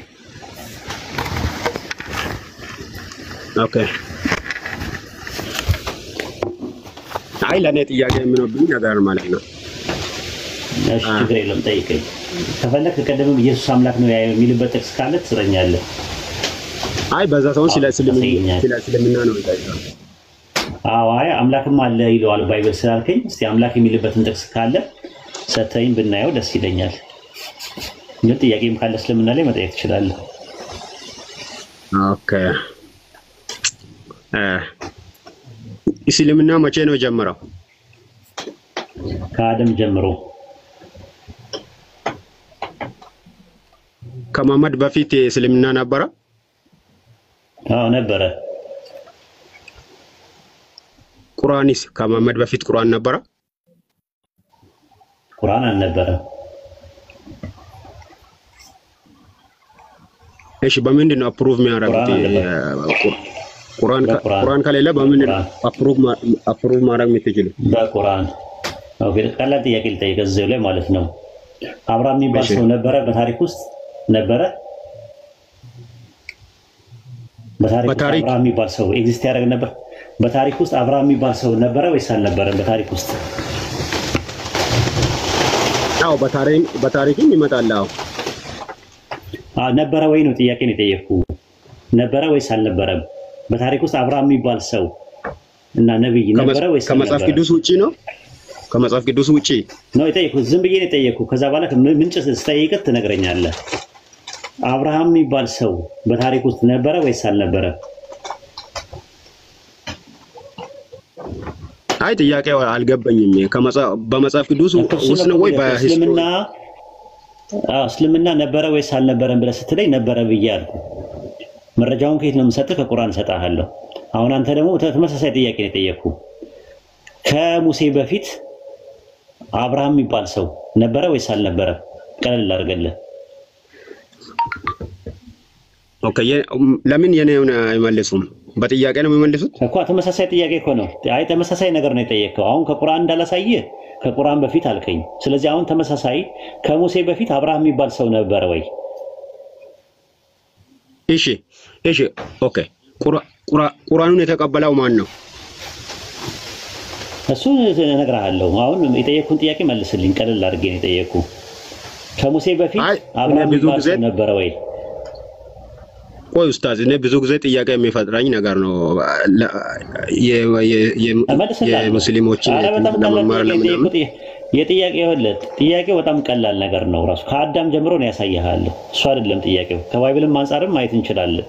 ኦኬ አይ ለኔ ጥያቄ የምንብኝ ነገር ማለት ነው። እሺ ችግር የለም ጠይቀኝ። ከፈለክ ቀደምም ኢየሱስ አምላክ ነው የሚልበት ጥቅስ ካለ ትሰረኛለህ። አይ በዛ ሰው ስለምና ነው ይታያል። አዎ አይ አምላክም አለ ይለዋል ባይብል ስላልከኝ እስቲ አምላክ የሚልበትን ጥቅስ ካለ ሰተኝ ብናየው ደስ ይለኛል። ግን ጥያቄም ካለ ስለምና ላይ መጠየቅ ትችላለህ። ኦኬ እስልምና መቼ ነው ጀመረው? ከአደም ጀምሮ። ከመሐመድ በፊት እስልምና ነበረ? አዎ ነበረ። ቁርአንስ ከመሐመድ በፊት ቁርአን ነበረ? ቁርአን አልነበረ። እሺ በምንድን ነው አፕሩቭ የሚያደርጉት? ቁርአን ከሌለ በምን አፕሩቭ ማድረግ የምትችሉ? በቁርአን ኦኬ። ቀላል ጥያቄ ልጠይቅ እዚሁ ላይ ማለት ነው። አብርሃም የሚባል ሰው ነበረ በታሪክ ውስጥ ነበረ? በታሪክ አብርሃም የሚባል ሰው ኤግዚስት ያደርግ ነበር? በታሪክ ውስጥ አብርሃም የሚባል ሰው ነበረ ወይስ አልነበረም በታሪክ ውስጥ? አዎ በታሪክም ይመጣል። ነበረ ወይ ነው ጥያቄ ነው የጠየቅኩ። ነበረ ወይስ አልነበረም? በታሪክ ውስጥ አብርሃም የሚባል ሰው እና ነብይ ነበረ ወይስ አልነበረም? ከመጽሐፍ ቅዱስ ውጪ ነው? ከመጽሐፍ ቅዱስ ውጪ ነው የጠየቅኩ። ዝም ብዬ ነው የጠየቅኩ። ከዛ በኋላ ምንጭ ስጠይቅህ ትነግረኛለህ። አብርሃም የሚባል ሰው በታሪክ ውስጥ ነበረ ወይስ አልነበረም? አይ ጥያቄው አልገባኝም። በመጽሐፍ ቅዱስ ውስጥ ነው ወይ በእስልምና? እስልምና ነበረ ወይስ አልነበረም ብለህ ስትለኝ ነበረ ብዬ አልኩ። መረጃውን ከየት ነው የምሰጥህ? ከቁርአን እሰጥሃለሁ። አሁን አንተ ደግሞ ተመሳሳይ ጥያቄ ነው የጠየቅኩ። ከሙሴ በፊት አብርሃም የሚባል ሰው ነበረ ወይስ አልነበረም? ቀለል አድርገልህ። ኦኬ ለምን የኔውን አይመልሱም? በጥያቄ ነው የሚመልሱት እኮ። ተመሳሳይ ጥያቄ እኮ ነው። አይ ተመሳሳይ ነገር ነው የጠየቅከው። አሁን ከቁርአን እንዳላሳየህ ከቁርአን በፊት አልከኝ። ስለዚህ አሁን ተመሳሳይ ከሙሴ በፊት አብርሃም የሚባል ሰው ነበረ ወይ? እሺ ኦኬ። ቁርአኑን የተቀበለው ማን ነው? እሱ እነግርሃለሁ። አሁን የጠየቅኩን ጥያቄ መልስልኝ። ቀለል አድርጌ ነው የጠየቅኩ። ከሙሴ በፊት አብርሃም የሚባል ሰው ነበረ ወይ? ቆይ ኡስታዝ እኔ ብዙ ጊዜ ጥያቄ የሚፈጥረኝ ነገር ነው። የሙስሊሞችን ለመማር ለምን ጥያቄው በጣም ቀላል ነገር ነው። ራሱ ከአዳም ጀምሮ ነው ያሳየሃለሁ። እሱ አይደለም ጥያቄው። ከባይብልም አንፃርም ማየት እንችላለን።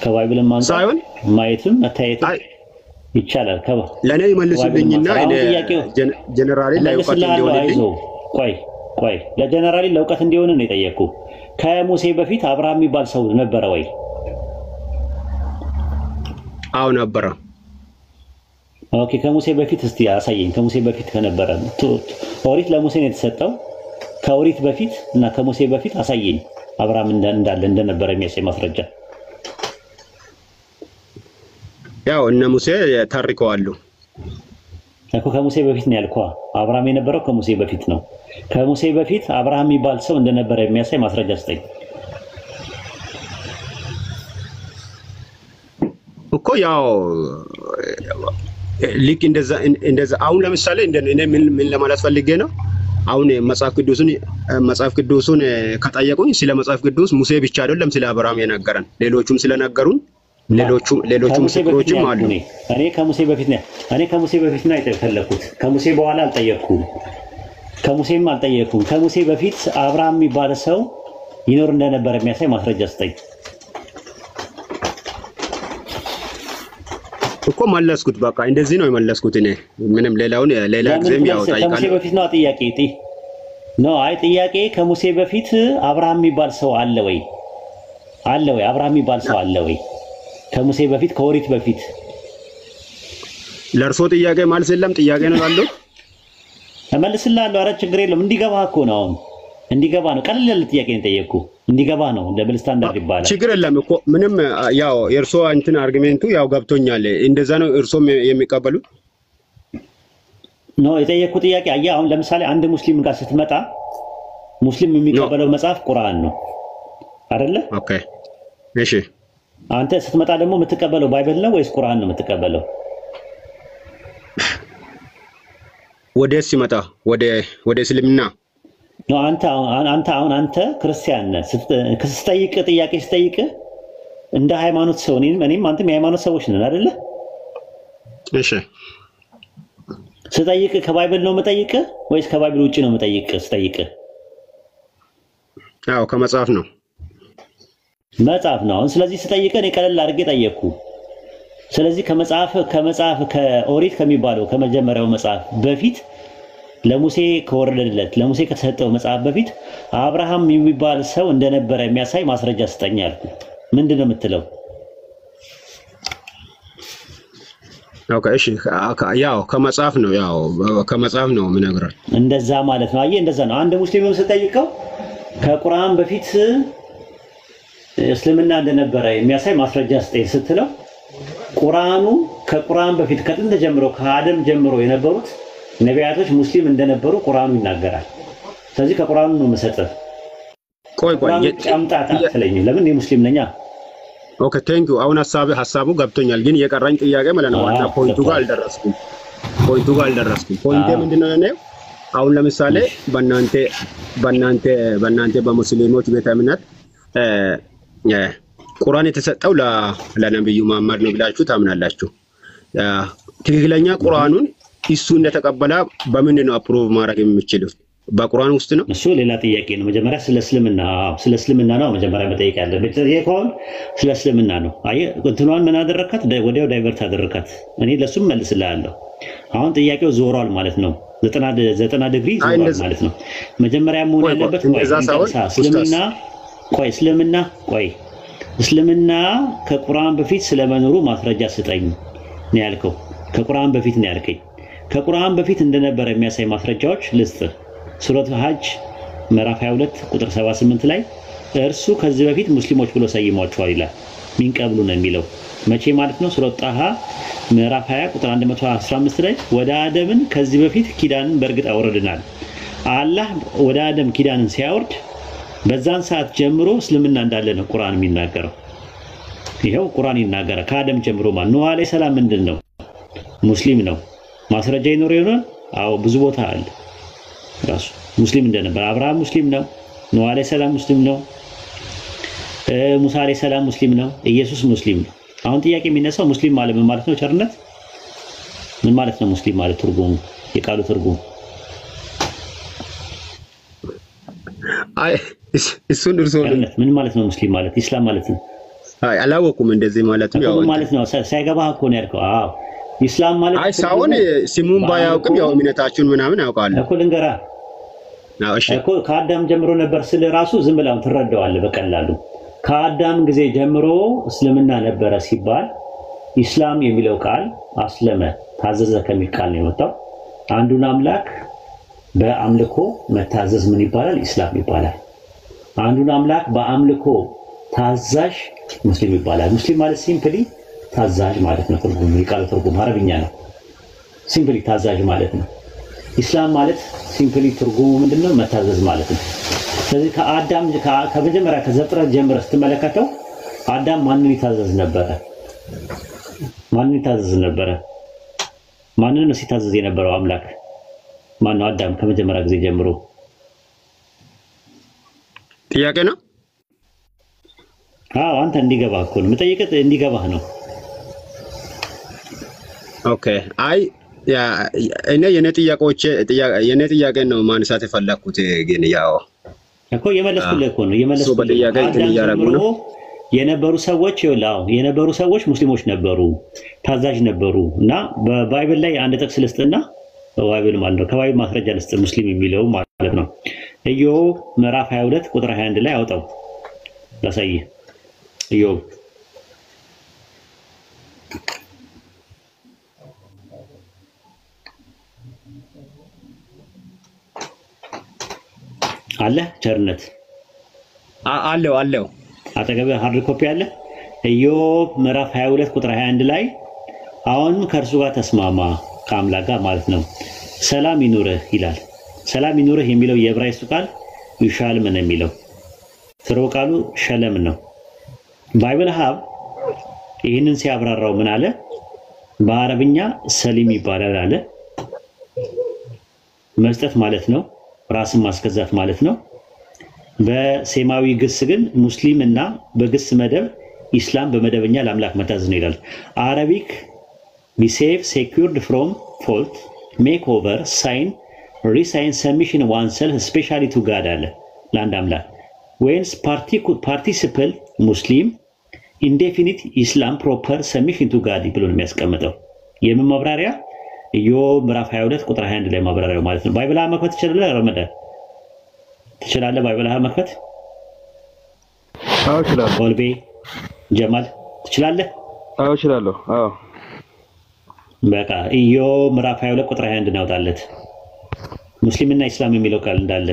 ከባይብልም አንፃር ማየትም መታየትም ይቻላል። ለኔ ይመልሱልኝና እኔ ጀነራሊ ለውቀት እንዲሆንልኝ ቆይ ለጀነራሊ ለውቀት እንዲሆን ነው የጠየቅኩ። ከሙሴ በፊት አብርሃም የሚባል ሰው ነበረ ወይ? አዎ ነበረ። ኦኬ ከሙሴ በፊት እስቲ አሳየኝ። ከሙሴ በፊት ከነበረ ኦሪት ለሙሴ ነው የተሰጠው። ከኦሪት በፊት እና ከሙሴ በፊት አሳየኝ አብርሃም እንዳለ እንደነበረ የሚያሳይ ማስረጃ። ያው እነ ሙሴ ታሪከዋሉ። እኮ ከሙሴ በፊት ነው ያልኩህ። አብርሃም የነበረው ከሙሴ በፊት ነው። ከሙሴ በፊት አብርሃም የሚባል ሰው እንደነበረ የሚያሳይ ማስረጃ ስጠኝ እኮ። ያው ልክ እንደዛ አሁን ለምሳሌ እኔ ምን ለማለት ፈልጌ ነው፣ አሁን መጽሐፍ ቅዱሱን ከጠየቁኝ ስለ መጽሐፍ ቅዱስ ሙሴ ብቻ አይደለም ስለ አብርሃም የነገረን፣ ሌሎቹም ስለነገሩን ሌሎቹ ምስክሮችም አሉ። እኔ ከሙሴ በፊት ነው የፈለኩት። ከሙሴ በኋላ አልጠየቅኩም። ከሙሴ በፊት አብርሃም የሚባል ሰው ይኖር እንደነበረ የሚያሳይ ማስረጃ ስጠኝ እኮ። መለስኩት፣ በቃ እንደዚህ ነው የመለስኩት እኔ። ምንም ሌላ ጊዜም ያው ጠይቃለሁ። ከሙሴ በፊት ነው ጥያቄ ነው። አይ ጥያቄ ከሙሴ በፊት አብርሃም የሚባል ሰው አለ ወይ? አብርሃም የሚባል ሰው አለ ወይ? ከሙሴ በፊት ከኦሪት በፊት ለእርሶ ጥያቄ ማለት የለም። ጥያቄ ነው ያለው እመልስልሃለሁ። ኧረ ችግር የለም። እንዲገባ እኮ ነው። አሁን እንዲገባ ነው። ቀለል ያለ ጥያቄ ነው የጠየቅኩህ። እንዲገባ ነው። ደብል ስታንዳርድ ይባላል። ችግር የለም እኮ ምንም። ያው የእርሶ እንትን አርጊሜንቱ ያው ገብቶኛል። እንደዛ ነው እርሶም የሚቀበሉት ነው የጠየቅኩህ ጥያቄ። አየህ አሁን ለምሳሌ አንድ ሙስሊም ጋር ስትመጣ ሙስሊም የሚቀበለው መጽሐፍ ቁርአን ነው አይደለ? ኦኬ እሺ። አንተ ስትመጣ ደግሞ የምትቀበለው ባይብል ነው ወይስ ቁርአን ነው የምትቀበለው? ወደስ ሲመጣ ወደ እስልምና ነው። አንተ ክርስቲያን ነህ። ስትጠይቅ ጥያቄ ስትጠይቅ እንደ ሃይማኖት ሰው እኔም አንተም የሃይማኖት ሰዎች ነን አይደለ? እሺ። ስጠይቅ ከባይብል ነው የምጠይቅ ወይስ ከባይብል ውጪ ነው የምጠይቅ? ስጠይቅ አዎ ከመጽሐፍ ነው ነው። ስለዚህ ስጠይቅ እኔ ቀለል አድርጌ ጠየቅኩ። ስለዚህ ከመጽሐፍ ከኦሪት ከሚባለው ከመጀመሪያው መጽሐፍ በፊት ለሙሴ ለሙሴ ከተሰጠው መጽሐፍ በፊት አብርሃም የሚባል ሰው እንደነበረ የሚያሳይ ማስረጃ ስጠኝ አልኩ። ምንድነው የምትለው? ኦኬ እሺ። ያው ከመጽሐፍ ነው የምነግርህ። እንደዛ ማለት ነው። አየህ እንደዛ ነው። አንድ ሙስሊምም ስጠይቀው ከቁርአን በፊት እስልምና እንደነበረ የሚያሳይ ማስረጃ ስጠኝ ስትለው ከቁርአን በፊት ከጥንት ጀምሮ ከአደም ጀምሮ የነበሩት ነቢያቶች ሙስሊም እንደነበሩ ቁርአኑ ይናገራል። ስለዚህ ከቁርአኑ ነው የምሰጥህ። ቆይ ጫምጣት አትለኝም። ለምን? እኔ ሙስሊም ነኝ። ኦኬ ቴንክ ዩ። አሁን ሀሳቡ ገብቶኛል። ግን የቀራኝ ጥያቄ ማለት ነው ዋና ፖይንቱ ጋር አልደረስኩም። ፖይንቴ ምንድነው ነው? አሁን ለምሳሌ በእናንተ በሙስሊሞች ቤተ እምነት ቁርአን የተሰጠው ለነብዩ መሐመድ ነው ብላችሁ ታምናላችሁ። ትክክለኛ ቁርአኑን እሱ እንደተቀበለ በምንድን ነው አፕሩቭ ማድረግ የሚችሉት? በቁርአን ውስጥ ነው? እሱ ሌላ ጥያቄ ነው። መጀመሪያ ስለ እስልምና ነው መጀመሪያ መጠየቅ ያለብህ። ጥያቄውን ስለ እስልምና ነው። አየህ እንትኗን ምን አደረካት? ወዲያው ዳይቨርት አደረካት። እኔ ለሱም መልስልሃለሁ። አሁን ጥያቄው ዞሯል ማለት ነው። 90 ዲግሪ ዞሯል ማለት ነው። መጀመሪያ መሆን ያለበት እስልምና ከቁርአን በፊት ስለመኖሩ ማስረጃ ስጠኝ ነው ያልከው። ከቁርአን በፊት ነው ያልከኝ። ከቁርአን በፊት እንደነበረ የሚያሳይ ማስረጃዎች ልስጥ። ሱረቱ ሐጅ ምዕራፍ 22 ቁጥር 78 ላይ እርሱ ከዚህ በፊት ሙስሊሞች ብሎ ሰይሟቸዋል ይላል። ሚንቀብሉ ነው የሚለው መቼ ማለት ነው? ሱረቱ ጣሃ ምዕራፍ 20 ቁጥር 115 ላይ ወደ አደምን ከዚህ በፊት ኪዳንን በእርግጥ አወረድናል። አላህ ወደ አደም ኪዳንን ሲያወርድ በዛን ሰዓት ጀምሮ እስልምና እንዳለ ነው ቁርአን የሚናገረው። ይሄው ቁርአን ይናገራል። ከአደም ጀምሮ ማለት ኑህ አለይሂ ሰላም ምንድነው? ሙስሊም ነው። ማስረጃ ይኖር ይሆናል? አዎ ብዙ ቦታ አለ። ራሱ ሙስሊም እንደነበር አብርሃም ሙስሊም ነው። ኑህ አለይሂ ሰላም ሙስሊም ነው። ሙሳ አለይሂ ሰላም ሙስሊም ነው። ኢየሱስ ሙስሊም ነው። አሁን ጥያቄ የሚነሳው ሙስሊም ማለት ምን ማለት ነው? ቸርነት ምን ማለት ነው? ሙስሊም ማለት ትርጉሙ የቃሉ ትርጉም እሱን እርሶ ምን ማለት ነው? ሙስሊም ማለት ኢስላም ማለት ነው። አላወኩም እንደዚህ ማለት ነው። ያው ማለት ነው ሳይገባህ እኮ ነው ያልከው። አዎ ኢስላም ማለት ሳይሆን ስሙን ባያውቅም ያው እምነታችሁን ምናምን ያውቃሉ እኮ ልንገርህ። እሺ እኮ ከአዳም ጀምሮ ነበር ስለ ራሱ ዝም ብለው ትረዳዋለህ በቀላሉ። ከአዳም ጊዜ ጀምሮ እስልምና ነበረ ሲባል ኢስላም የሚለው ቃል አስለመ ታዘዘ ከሚል ቃል ነው የመጣው። አንዱን አምላክ በአምልኮ መታዘዝ ምን ይባላል? ኢስላም ይባላል። አንዱን አምላክ በአምልኮ ታዛዥ ሙስሊም ይባላል። ሙስሊም ማለት ሲምፕሊ ታዛዥ ማለት ነው። ትርጉሙ የቃሉ ትርጉም አረብኛ ነው። ሲምፕሊ ታዛዥ ማለት ነው። ኢስላም ማለት ሲምፕሊ ትርጉሙ ምንድነው? መታዘዝ ማለት ነው። ስለዚህ ከአዳም ከመጀመሪያ ከዘፍጥረት ጀምረህ ስትመለከተው አዳም ማንን ይታዘዝ ነበረ? ማንን ይታዘዝ ነበረ? ማንን ነው ሲታዘዝ የነበረው አምላክ? ማን ነው? አዳም ከመጀመሪያ ጊዜ ጀምሮ። ጥያቄ ነው። አዎ አንተ እንዲገባህ እኮ ነው የምጠይቅህ፣ እንዲገባህ ነው። ኦኬ አይ እኔ የኔ ጥያቄ ነው ማንሳት የፈለኩት ግን ያው እኮ የመለስኩልህ እኮ ነው የመለስኩልህ። የነበሩ ሰዎች ይላው የነበሩ ሰዎች ሙስሊሞች ነበሩ፣ ታዛዥ ነበሩ እና በባይብል ላይ አንድ ጥቅስ ልስጥና በባይብል ማለት ነው ከባይብል ማስረጃ ልስጥ ሙስሊም የሚለው ማለት ነው። ኢዮብ ምዕራፍ 22 ቁጥር 21 ላይ አውጣው ላሳይ። ኢዮብ አለ ቸርነት አለው አጠገብህ ሃርድ ኮፒ አለ። ኢዮብ ምዕራፍ 22 ቁጥር 21 ላይ አሁን ከእርሱ ጋር ተስማማ ከአምላክ ጋር ማለት ነው፣ ሰላም ይኑርህ ይላል። ሰላም ይኑርህ የሚለው የዕብራይስጡ ቃል ይሻልም ነው የሚለው ስርወ ቃሉ ሸለም ነው። ባይብል ሀብ ይህንን ሲያብራራው ምን አለ? በአረብኛ ሰሊም ይባላል አለ። መስጠት ማለት ነው፣ ራስን ማስገዛት ማለት ነው። በሴማዊ ግስ ግን ሙስሊም እና በግስ መደብ ኢስላም በመደበኛ ለአምላክ መታዘዝ ነው ይላል። አረቢክ be safe secured from fault make over sign resign submission oneself especially to God አለ ለአንድ አምላክ። whence participle muslim indefinite islam proper submission to God ብሎ ነው የሚያስቀምጠው። የምን ማብራሪያ? ኢዮብ ምዕራፍ 22 ቁጥር 21 ላይ ማብራሪያው ማለት ነው። ባይብል መክፈት ትችላለህ? ረመዳን ትችላለህ? ባይብል መክፈት? አዎ እችላለሁ። ኦልቤ ጀማል ትችላለህ? አዎ እችላለሁ። አዎ በቃ ኢዮብ ምዕራፍ 22 ቁጥር 21 እናውጣለት። ሙስሊምና ኢስላም የሚለው ቃል እንዳለ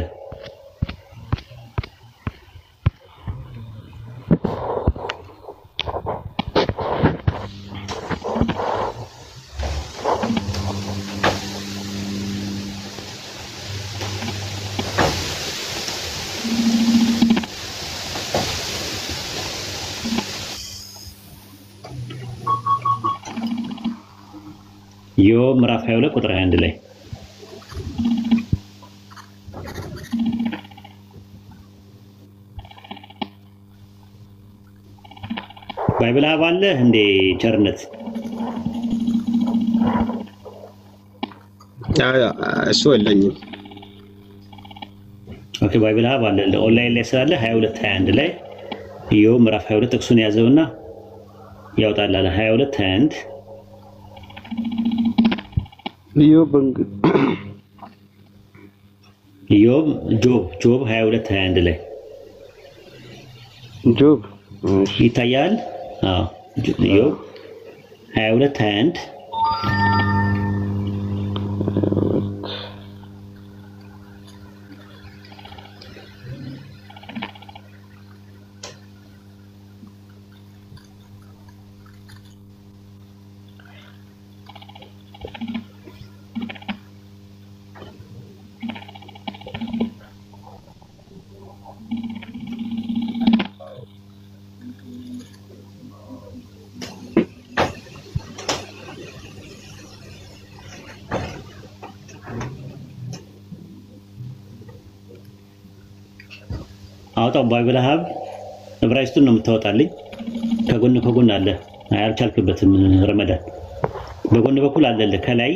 ኢዮብ ምዕራፍ 22 ቁጥር 21 ላይ ባይብል አለ እንዴ? ቸርነት እሱ የለኝም። ኦኬ ባይብል አለ ኦንላይን ላይ ስላለ 22 21 ላይ ኢዮብ ምዕራፍ 22 ጥቅሱን ያዘውና ያውጣላል። 22 21 ኢዮብ ጆብ 22 21 ላይ ጆብ ይታያል። አዎ ኢዮብ 22 21 አውጣው ባይብል ሀብ ዕብራይስጡን ነው የምታወጣልኝ። ከጎን አለ። አልቻልክበትም ረመዳን። በጎን በኩል አለ ከላይ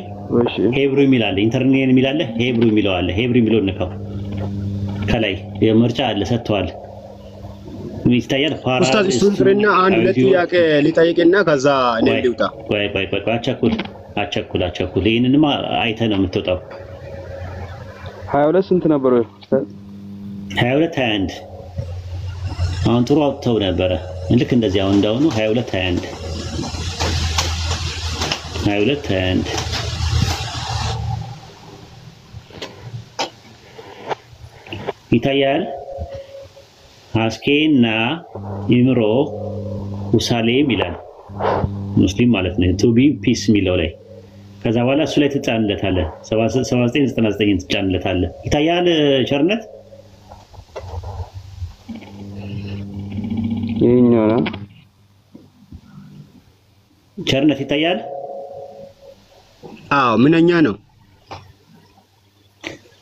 ሄብሩ የሚል አለ፣ ኢንተርኔት የሚል አለ፣ ሄብሩ የሚለው አለ። ሄብሩ የሚለው ንካው። ከላይ የምርጫ አለ ሰጥቷል። ምን ይታያል? ኡስታዝ ሱንፍሬና አንድ ሁለት ጥያቄ ሊጠይቅና ከዛ እንዲውጣ። ቆይ አቸኩል። ይሄንንማ አይተህ ነው የምትወጣው። 22 ስንት ነበር ኡስታዝ? 22 21 አሁን ጥሩ አውጥተው ነበረ። ልክ እንደዚህ አሁን እንዳውኑ 22 21 ይታያል። አስኬና ኢምሮ ውሳሌም ይላል ሙስሊም ማለት ነው። ቱ ቢ ፒስ የሚለው ላይ ከዛ በኋላ እሱ ላይ ትጫንለታለህ 7999 ትጫንለታለህ ይታያል ቸርነት ይሄኛው ነው ቸርነት ይታያል አዎ ምንኛ ነው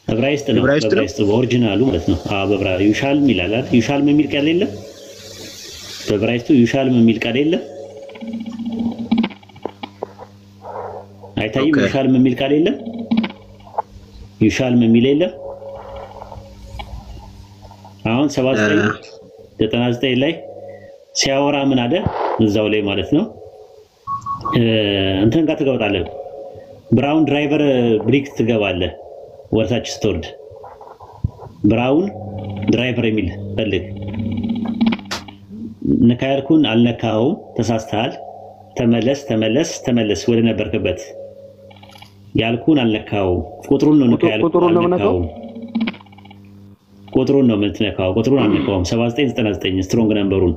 ዕብራይስጥ ነው ዕብራይስጥ ኦሪጂናሉ ማለት ነው አዎ በዕብራይስጥ ዩሻልም ይላል አይደል ዩሻልም የሚል ቃል የለም በዕብራይስጡ ዩሻልም የሚል ቃል የለም አይታይም ዩሻልም የሚል ቃል የለም ዩሻልም የሚል የለም አሁን 7999 ላይ ሲያወራ ምን አለ እዛው ላይ ማለት ነው እንትን ጋር ትገባለህ ብራውን ድራይቨር ብሪክ ትገባለህ ወርታች ስቶርድ ብራውን ድራይቨር የሚል ፈልግ ነካልኩን አልነካው ተሳስተሃል ተመለስ ወደ ነበርክበት ያልኩን አልነካው ቁጥሩን ነው ነካው ቁጥሩን ነው የምትነካው ቁጥሩን አልነካውም 7999 ስትሮንግ ነምበሩን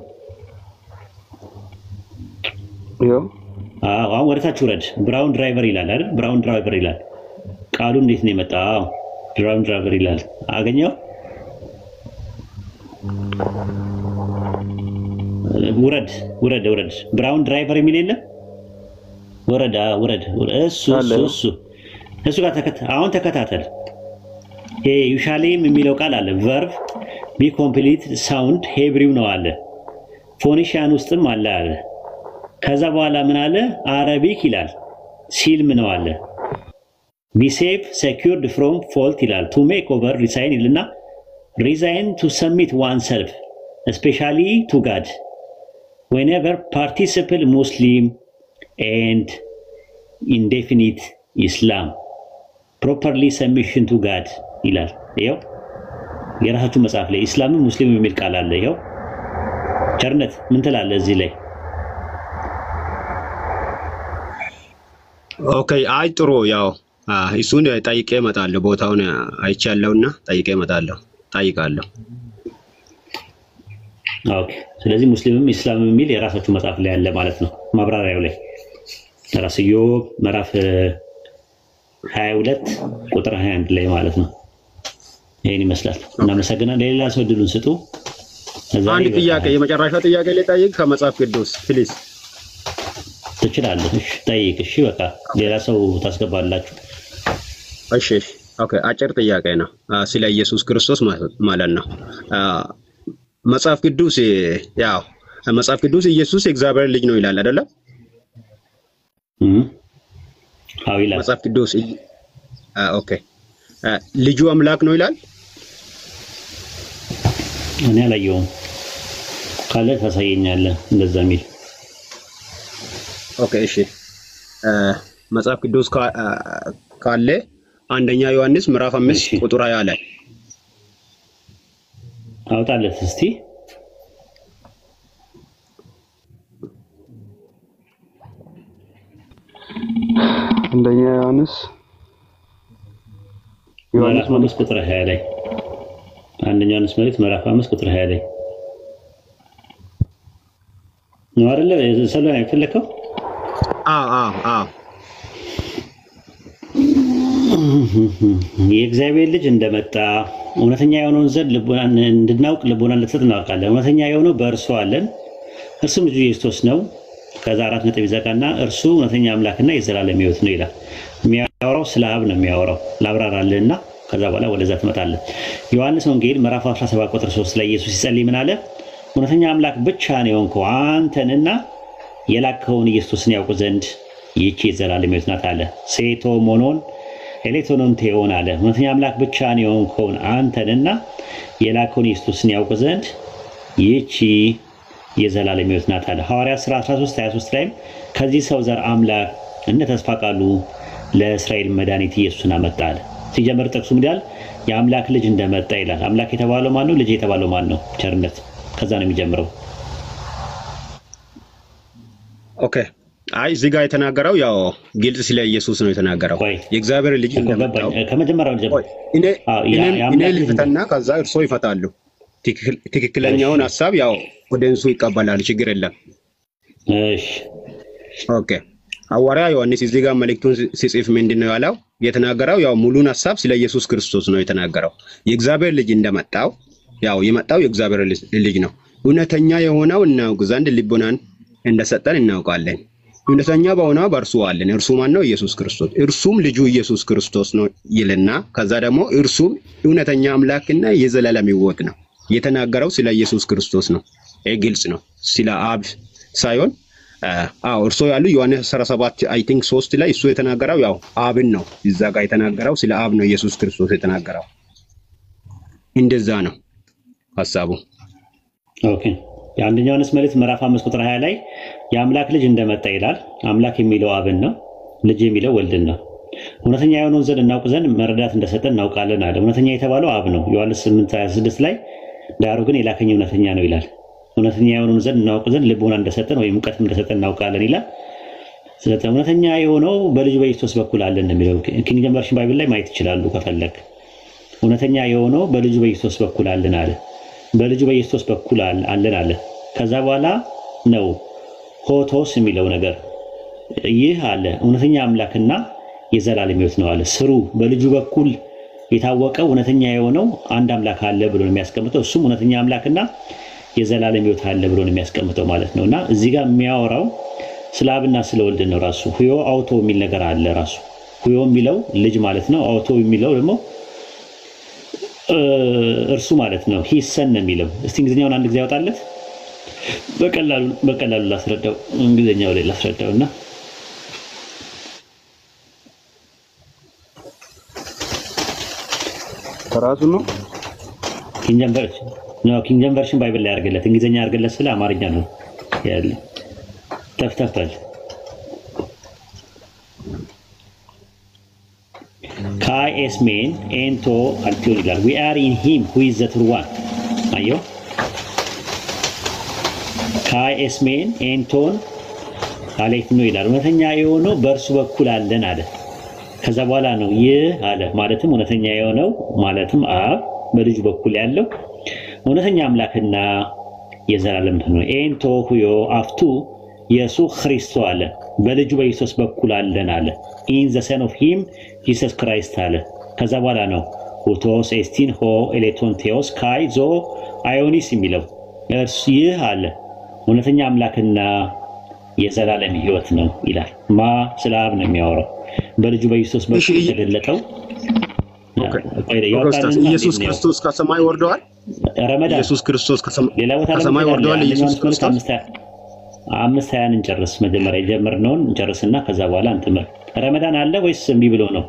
አሁን ወደታች ውረድ ብራውን ድራይቨር ይላል አይደል ብራውን ድራይቨር ይላል ቃሉ እንዴት ነው የመጣው ብራውን ድራይቨር ይላል አገኘው ውረድ ብራውን ድራይቨር የሚል የለም ውረድ እሱ ጋር ተከታተል ዩሻሌም የሚለው ቃል አለ ቨርብ ቢ ኮምፕሊት ሳውንድ ሄብሪው ነው አለ ፎኒሽያን ውስጥም አለ ከዛ በኋላ ምን አለ አረቢክ ይላል ሲልም ነው አለ be safe secured from fault ይላል to make over resign ይልና resign to submit oneself especially to God whenever participle Muslim and indefinite Islam properly submission to God ይላል ይሄው የራሳችሁ መጽሐፍ ላይ እስላምም ሙስሊም የሚል ቃል አለ ይሄው ቸርነት ምን ትላለህ እዚህ ላይ ኦኬ አይ ጥሩ ያው እሱን ጠይቄ እመጣለሁ ቦታውን አይቻለውና ጠይቄ እመጣለሁ ጠይቃለሁ ኦኬ ስለዚህ ሙስሊምም እስላምም የሚል የራሳችሁ መጽሐፍ ላይ ያለ ማለት ነው ማብራሪያው ላይ ተራስዮ ምዕራፍ 22 ቁጥር 21 ላይ ማለት ነው ይሄን ይመስላል እናመሰግናለን ሌላ ሰው ድሉን ስጡ አንድ ጥያቄ የመጨረሻ ጥያቄ ልጠይቅ ከመጽሐፍ ቅዱስ ፕሊዝ ትችላለህ እሺ ጠይቅ እሺ በቃ ሌላ ሰው ታስገባላችሁ እሺ ኦኬ አጭር ጥያቄ ነው ስለ ኢየሱስ ክርስቶስ ማለት ነው መጽሐፍ ቅዱስ ያው መጽሐፍ ቅዱስ ኢየሱስ የእግዚአብሔር ልጅ ነው ይላል አይደል አዎ ይላል መጽሐፍ ቅዱስ ኦኬ ልጁ አምላክ ነው ይላል እኔ አላየሁም ካለ ታሳየኛለህ እንደዛ የሚል ኦኬ እሺ መጽሐፍ ቅዱስ ካለ አንደኛ ዮሐንስ ምዕራፍ 5 ቁጥር 20 ላይ አውጣለት እስቲ አንደኛ ዮሐንስ ምዕራፍ 5 ቁጥር 20 ላይ አንደኛ ዮሐንስ ምዕራፍ 5 ቁጥር 20 ላይ ነው አይደል ሰላም አይፈልከው አዎ የእግዚአብሔር ልጅ እንደመጣ እውነተኛ የሆነውን ዘንድ ልቦናን እንድናውቅ ልቦናን ልትሰጥ እናውቃለን እውነተኛ የሆነው በእርሱ አለን እርሱም ልጁ ኢየሱስ ነው ከዛ 4 ነጥብ ይዘጋና እርሱ እውነተኛ አምላክና የዘላለም ሕይወት ነው ይላል የሚያወራው ስለ አብ ነው የሚያወራው ላብራራልና ከዛ በኋላ ወደዛ ትመጣለህ ዮሐንስ ወንጌል ምዕራፍ 17 ቁጥር 3 ላይ ኢየሱስ ሲጸልይ ምን አለ እውነተኛ አምላክ ብቻ ነው የሆንከው አንተንና የላከውን ኢየሱስን ያውቁ ዘንድ ይህች የዘላለም ሕይወት ናት አለ ሴቶ ሞኖን ኤሌክትሮኖን ቴዎን አለ እውነተኛ አምላክ ብቻ ነው የሆንከው አንተንና የላከውን ኢየሱስን ያውቁ ዘንድ ይህች የዘላለም ሕይወት ናት አለ ሐዋርያት ሥራ 13:23 ላይ ከዚህ ሰው ዘር አምላክ እንደ ተስፋ ቃሉ ለእስራኤል መድኃኒት ኢየሱስን አመጣ አለ ሲጀምር ጥቅሱ ምን ይላል የአምላክ ልጅ እንደመጣ ይላል አምላክ የተባለው ማን ነው ልጅ የተባለው ማን ነው ቸርነት ከዛ ነው የሚጀምረው ኦኬ አይ እዚህ ጋር የተናገረው ያው ግልጽ ስለ ኢየሱስ ነው የተናገረው የእግዚአብሔር ልጅ እንደመጣው ከመጀመሪያው ጀምሮ እኔ ልፍታና ከዛ እርሶ ይፈታሉ ትክክለኛውን ሐሳብ ያው ወደንሱ ይቀበላል ችግር የለም እሺ ኦኬ ሐዋርያ ዮሐንስ እዚህ ጋር መልእክቱን ሲጽፍ ምንድነው ያለው? የተናገረው ያው ሙሉን ሐሳብ ስለ ኢየሱስ ክርስቶስ ነው የተናገረው። የእግዚአብሔር ልጅ እንደመጣው ያው የመጣው የእግዚአብሔር ልጅ ነው። እውነተኛ የሆነው እናውቅ ዘንድ ልቦናን እንደሰጠን እናውቃለን። እውነተኛ በሆነው በእርሱ አለን። እርሱ ማን ነው? ኢየሱስ ክርስቶስ። እርሱም ልጁ ኢየሱስ ክርስቶስ ነው ይልና ከዛ ደግሞ እርሱም እውነተኛ አምላክና የዘላለም ሕይወት ነው። የተናገረው ስለ ኢየሱስ ክርስቶስ ነው። ግልጽ ነው። ስለ አብ ሳይሆን እርሱ ያሉ ዮሐንስ 17 አይ ቲንክ 3 ላይ እሱ የተናገረው ያው አብን ነው። እዛ ጋር የተናገረው ስለ አብ ነው ኢየሱስ ክርስቶስ የተናገረው። እንደዛ ነው ሐሳቡ። ኦኬ የአንደኛው ዮሐንስ መልእክት ምዕራፍ 5 ቁጥር 20 ላይ የአምላክ ልጅ እንደመጣ ይላል። አምላክ የሚለው አብን ነው፣ ልጅ የሚለው ወልድን ነው። እውነተኛ የሆነውን ዘንድ እናውቅ ዘንድ መረዳት እንደሰጠን እናውቃለን አለ። እውነተኛ የተባለው አብ ነው። ዮሐንስ 8:26 ላይ ዳሩ ግን የላከኝ እውነተኛ ነው ይላል። እውነተኛ የሆነውን ዘንድ እናውቅ ዘንድ ልቦና እንደሰጠን ወይም ዕውቀት እንደሰጠን እናውቃለን ይላል። ስለዚህ እውነተኛ የሆነው በልጁ በኢየሱስ በኩል አለን የሚለው ኪንግ ጄምስ ቨርዥን ባይብል ላይ ማየት ይችላሉ ከፈለክ። እውነተኛ የሆነው በልጁ በኢየሱስ በኩል አለን አለ። በልጁ በኢየሱስ በኩል አለን አለ። ከዛ በኋላ ነው ሆቶስ የሚለው ነገር ይህ አለ እውነተኛ አምላክና የዘላለም ሕይወት ነው አለ። ስሩ በልጁ በኩል የታወቀው እውነተኛ የሆነው አንድ አምላክ አለ ብሎ ነው የሚያስቀምጠው። እሱም እውነተኛ አምላክና የዘላለም ሕይወት አለ ብሎ ነው የሚያስቀምጠው ማለት ነውና እዚህ ጋር የሚያወራው ስለ አብና ስለ ወልድ ነው። ራሱ ሁዮ አውቶ የሚል ነገር አለ። ራሱ ሁዮ የሚለው ልጅ ማለት ነው። አውቶ የሚለው ደግሞ እርሱ ማለት ነው። ሂሰን ነው የሚለው። እስቲ እንግሊዝኛውን አንድ ጊዜ ያወጣለት በቀላሉ ላስረዳው። እንግሊዝኛው ላይ ላስረዳውና ራሱ ነው ኪንግ ጄምስ ቨርዥን ባይብል ላይ አድርገለት። እንግሊዝኛ አድርገለት ስለ አማርኛ ነው ያለ ተፍተፍል ካኤስ ሜን ኤንቶ አልቲዮን ይላል። we are in him who is the true one አዮ ካኤስ ሜን ኤንቶን አሌት ነው ይላል። እውነተኛ የሆነው በእርሱ በኩል አለን አለ። ከዛ በኋላ ነው ይህ አለ ማለትም እውነተኛ የሆነው ማለትም አብ በልጁ በኩል ያለው እውነተኛ አምላክና የዘላለም ነው። ኤንቶ ሁዮ አፍቱ ኢየሱስ ክርስቶስ አለ በልጁ በኢየሱስ በኩል አለን አለ። in the son of him Jesus Christ አለ። ከዛ በኋላ ነው ሆቶስ ኤስቲን ሆ ኤሌቶን ቴዎስ ካይ ዞ አዮኒስ የሚለው እርሱ ይህ አለ እውነተኛ አምላክና የዘላለም ሕይወት ነው ይላል። ማ ስለ አብ ነው የሚያወራው በልጁ በኢየሱስ በኩል የተገለጠው። ኢየሱስ ክርስቶስ ከሰማይ ወርደዋል። ረመዳን ኢየሱስ ክርስቶስ ከሰማይ ወርደዋል። ኢየሱስ ክርስቶስ 5:20 እንጨርስ። መጀመሪያ የጀመርነውን እንጨርስና ከዛ በኋላ እንተምር። ረመዳን አለ ወይስ እምቢ ብሎ ነው?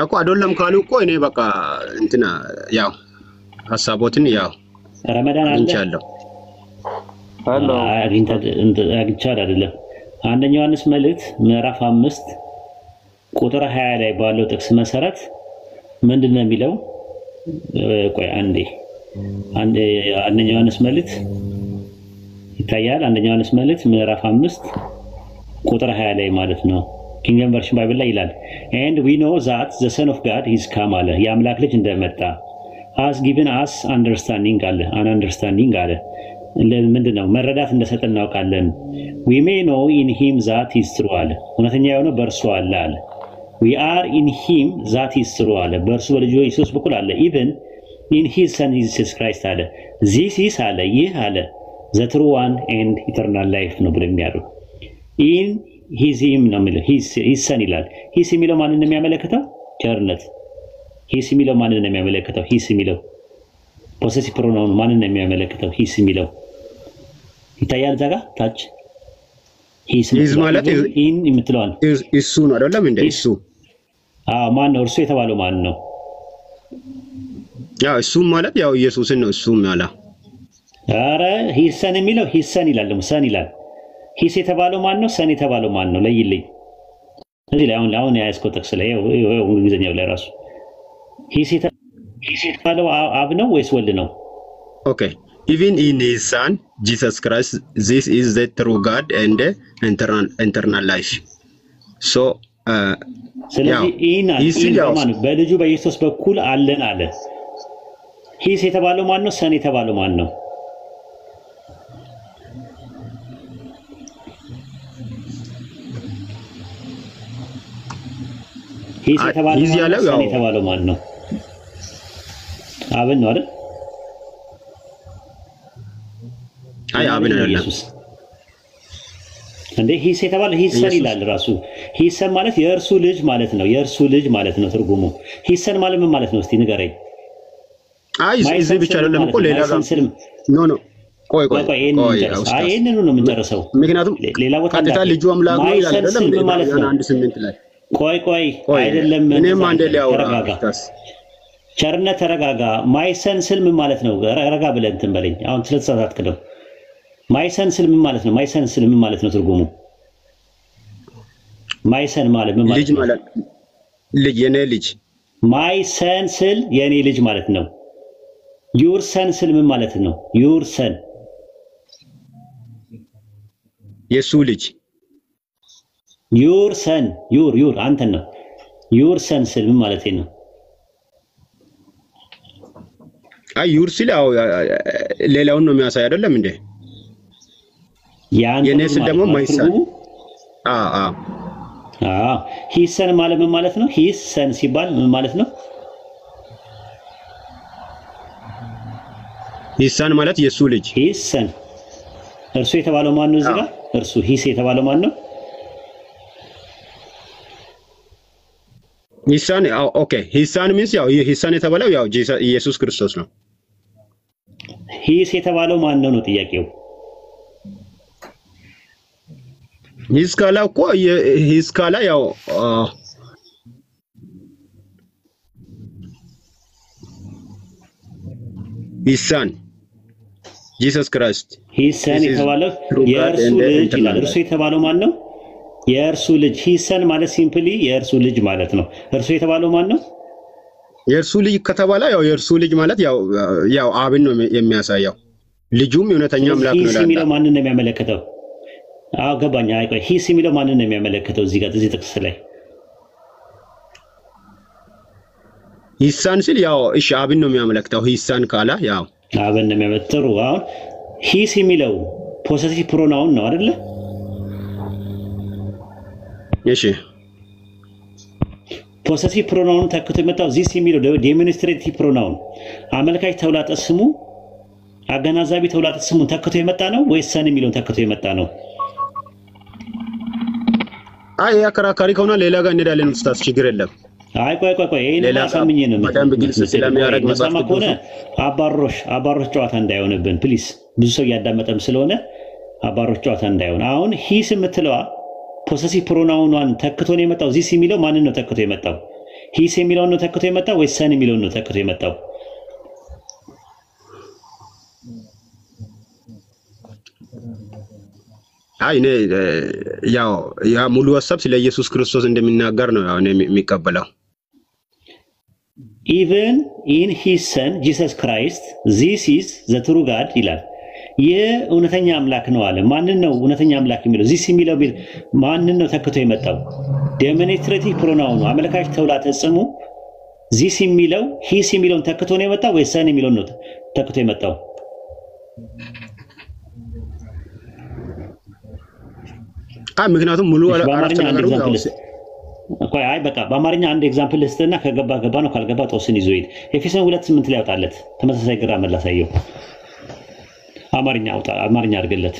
አቆ አይደለም ካሉ እኮ እኔ በቃ እንትና ያው ሐሳቦትን ያው ረመዳን አለ እንቻለሁ አሎ አግኝቻለሁ አይደለም። አንደኛ ዮሐንስ መልእክት ምዕራፍ 5 ቁጥር 20 ላይ ባለው ጥቅስ መሰረት ምንድነው የሚለው? ቆይ አንደኛ ዮሐንስ መልእክት ይታያል። አንደኛ ዮሐንስ መልእክት ምዕራፍ 5 ቁጥር 20 ላይ ማለት ነው። ኪንግ ጄምስ ቨርዥን ባይብል ላይ ይላል and we know that the son of god is come አለ የአምላክ ልጅ እንደመጣ has given us understanding አለ an understanding አለ ምንድነው መረዳት እንደሰጠን እናውቃለን። we may know in him that is true አለ እውነተኛ የሆነው በእርሱ አለ አለ we are in him that is true አለ በእርሱ በልጁ ኢየሱስ በኩል አለ even in his son Jesus Christ አለ this is አለ ይህ አለ the true one and eternal life ነው ብሎ የሚያሩ in his him ነው የሚለው his son ይላል። his የሚለው ማንን ነው የሚያመለክተው? ቸርነት። his የሚለው ማንን ነው የሚያመለክተው? his የሚለው ፖሰሲቭ ፕሮናውን ማንን ነው የሚያመለክተው? his የሚለው ይታያል እዛ ጋር ታች his ማለት in የምትለዋል እሱ ነው አይደለም እንደ እሱ ማን ነው? እርሱ የተባለው ማን ነው? ያው እሱ ማለት ያው ኢየሱስን ነው እሱ ማለት። አረ his son የሚለው his son ይላል ደግሞ son ይላል። ሂስ የተባለው ማን ነው? ሰን የተባለው ማን ነው? ለይልኝ። እዚህ ላይ አሁን ያስቆ ጥቅስ ላይ እንግሊዝኛው ላይ ራሱ ሂስ የተባለው አብ ነው ወይስ ወልድ ነው? ኦኬ even in his son Jesus Christ this is the true God and eternal life so ስለዚህ ኢን በልጁ በኢየሱስ በኩል አለን አለ። ሂስ የተባለው ማን ነው? ሰን የተባለው ማን ነው? ሂስ የተባለው ሂስ ያለው ያው ሰን የተባለው ማን ነው? አብን ነው አይደል? አይ አብን አይደለም ኢየሱስ እንዴ ሂስ የተባለው ሂሰን ይላል ራሱ። ሂሰን ማለት የእርሱ ልጅ ማለት ነው። የእርሱ ልጅ ማለት ነው ትርጉሙ። ሂሰን ማለት ምን ማለት ነው? እስቲ ንገረኝ። አይ እዚህ ብቻ አይደለም እኮ ሌላ ጋር ኖ ኖ ቆይ ይሄንን ነው የምንጨርሰው። ምክንያቱም ሌላ ቦታ ቀጥታ ልጁ አምላክ ነው ይላል አይደለም ማለት ነው። አንድ ስምንት ላይ ቆይ አይደለም። እኔም አንዴ ሊያወራ ቸርነት ተረጋጋ። ማይሰን ስል ምን ማለት ነው? ረጋ ብለህ እንትን በለኝ። አሁን ስለተሳሳትክ ነው። ማይሰን ስል ምን ማለት ነው? ማይሰን ስል ምን ማለት ነው ትርጉሙ? ማይሰን ማለት ምን ማለት ነው? ልጅ ማለት ልጅ የኔ ልጅ። ማይሰን ስል የኔ ልጅ ማለት ነው። ዩርሰን ስል ምን ማለት ነው? ዩርሰን የሱ ልጅ። ዩርሰን ዩር አንተን ነው። ዩርሰን ስል ምን ማለት ነው? አይ ዩር ሲል ያው ሌላውን ነው የሚያሳይ አይደለም እንዴ? የኔ ስል ደግሞ ማይሰን ሂሰን ማለት ምን ማለት ነው? ሂሰን ሲባል ምን ማለት ነው? ሂሰን ማለት የሱ ልጅ። ሂሰን እርሱ የተባለው ማን ነው? እዚህ ጋር እርሱ ሂስ የተባለው ማን ነው? ሂሳን ኦኬ። ሂሳን ሚንስ ያው ሂሳን የተባለው ያው ኢየሱስ ክርስቶስ ነው። ሂስ የተባለው ማን ነው ነው ጥያቄው። ሂስ ካላ እኮ ሂስ ካላ ያው ሂሳን ጂሰስ ክራይስት ሂሰን የተባለው የእርሱ ልጅ ይላል። እርሱ የተባለው ማን ነው? የእርሱ ልጅ። ሂሰን ማለት ሲምፕሊ የእርሱ ልጅ ማለት ነው። እርሱ የተባለው ማን ነው? የእርሱ ልጅ ከተባለ ያው የእርሱ ልጅ ማለት ያው አብን ነው የሚያሳየው። ልጁም የእውነተኛ አምላክ ነው ሂስ የሚለው ማንን ነው የሚያመለክተው? አዎ ገባኝ። አይ ቆይ ሂስ የሚለው ማንን ነው የሚያመለክተው? እዚህ ጋር እዚህ ጥቅስ ላይ ሂሳን ሲል ያው እሺ አብን ነው የሚያመለክተው። ሂሳን ካላ ያው አብን ነው የሚያመለክተው። አሁን ሂስ የሚለው ፖሰሲቭ ፕሮናውን ነው አይደለ? እሺ ፖሰሲቭ ፕሮናውን ተክቶ የመጣው ዚስ የሚለው ዴሞንስትሬቲቭ ፕሮናውን አመልካች ተውላጠ ስሙ አገናዛቢ ተውላጠ ስሙን ተክቶ የመጣ ነው ወይስ ሰን የሚለውን ተክቶ የመጣ ነው? አይ አከራካሪ ከሆነ ሌላ ጋር እንሄዳለን። ኡስታዝ ችግር የለም። አይ ቆይ ይሄን ማሳምኝ ነው በደንብ ግልጽ ስለሚያደርግ መጽሐፍ ከሆነ አባሮሽ ጨዋታ እንዳይሆንብን ፕሊስ። ብዙ ሰው እያዳመጠም ስለሆነ አባሮሽ ጨዋታ እንዳይሆን። አሁን ሂስ የምትለዋ ፖሰሲቭ ፕሮናውኗን ተክቶ ነው የመጣው። ዚስ የሚለው ማንን ነው ተክቶ የመጣው? ሂስ የሚለውን ነው ተክቶ የመጣው ወይስ ሰን የሚለውን ነው ተክቶ የመጣው? አይ እኔ ያው ያ ሙሉ ሐሳብ ስለ ኢየሱስ ክርስቶስ እንደሚናገር ነው ያው እኔ የሚቀበለው። ኢቨን ኢን ሂስ ሰን ጂሰስ ክራይስት ዚስ ኢዝ ዘ ትሩ ጋድ ይላል። ይህ እውነተኛ አምላክ ነው አለ። ማንን ነው እውነተኛ አምላክ የሚለው? ዚስ የሚለው ማንን ነው ተክቶ የመጣው? ዴሞንስትሬቲቭ ፕሮናውኑ አመልካች ተውላጠ ስሙ ዚስ የሚለው ሂስ የሚለውን ተክቶ ነው የመጣው ወይስ ሰን የሚለውን ነው ተክቶ የመጣው? ምክንያቱም ሙሉ አረፍተ ነገሩ ቆይ አይ በቃ በአማርኛ አንድ ኤግዛምፕል ልስጥና ከገባ ገባ ነው፣ ካልገባ ጦስን ይዞ ሄድ። ኤፌሶን 2:8 ላይ ያወጣለት ተመሳሳይ ግራ መላሳየው አማርኛ አድርገለት።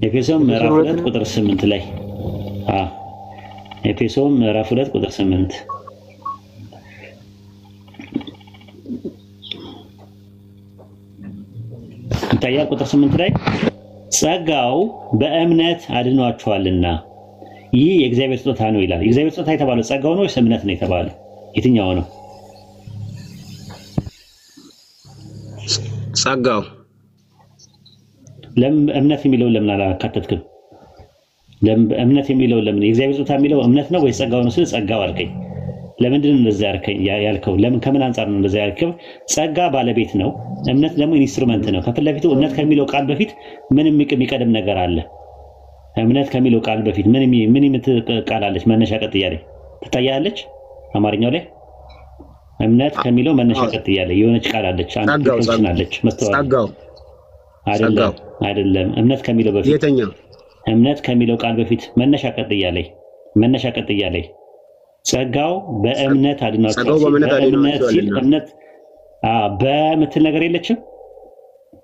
ኤፌሶን ምዕራፍ 2 ቁጥር 8 ላይ ኤፌሶን ምዕራፍ 2 ቁጥር 8 ይታያል። ቁጥር 8 ላይ ጸጋው በእምነት አድኗቸዋልና ይህ የእግዚአብሔር ስጦታ ነው ይላል። የእግዚአብሔር ስጦታ የተባለው ጸጋው ነው ወይስ እምነት ነው የተባለው? የትኛው ነው? ጸጋው። ለምን እምነት የሚለውን ለምን አላካተትክም? ለምን እምነት የሚለውን ለምን? የእግዚአብሔር ስጦታ የሚለው እምነት ነው ወይስ ጸጋው ነው? ስለ ጸጋው አልከኝ። ለምንድን ነው እንደዛ ያልከው? ለምን ከምን አንፃር ነው እንደዛ ያልከው? ጸጋ ባለቤት ነው፣ እምነት ደግሞ ኢንስትሩመንት ነው። ከፊት ለፊቱ እምነት ከሚለው ቃል በፊት ምን የሚቀደም ነገር አለ? እምነት ከሚለው ቃል በፊት ምን የምትቃላለች? መነሻ ቀጥያ ላይ ትታያለች አማርኛው ላይ እምነት ከሚለው መነሻ ቀጥያለሁ የሆነች ቃል አለች አንድ ፕሪፖዚሽን አለች መስተዋል ጸጋው አይደለም እምነት ከሚለው በፊት የተኛው እምነት ከሚለው ቃል በፊት መነሻ ቀጥያለሁ ጸጋው በእምነት አድኗቸው ጸጋው በእምነት አድኗቸው ሲል እምነት በምትል ነገር የለችም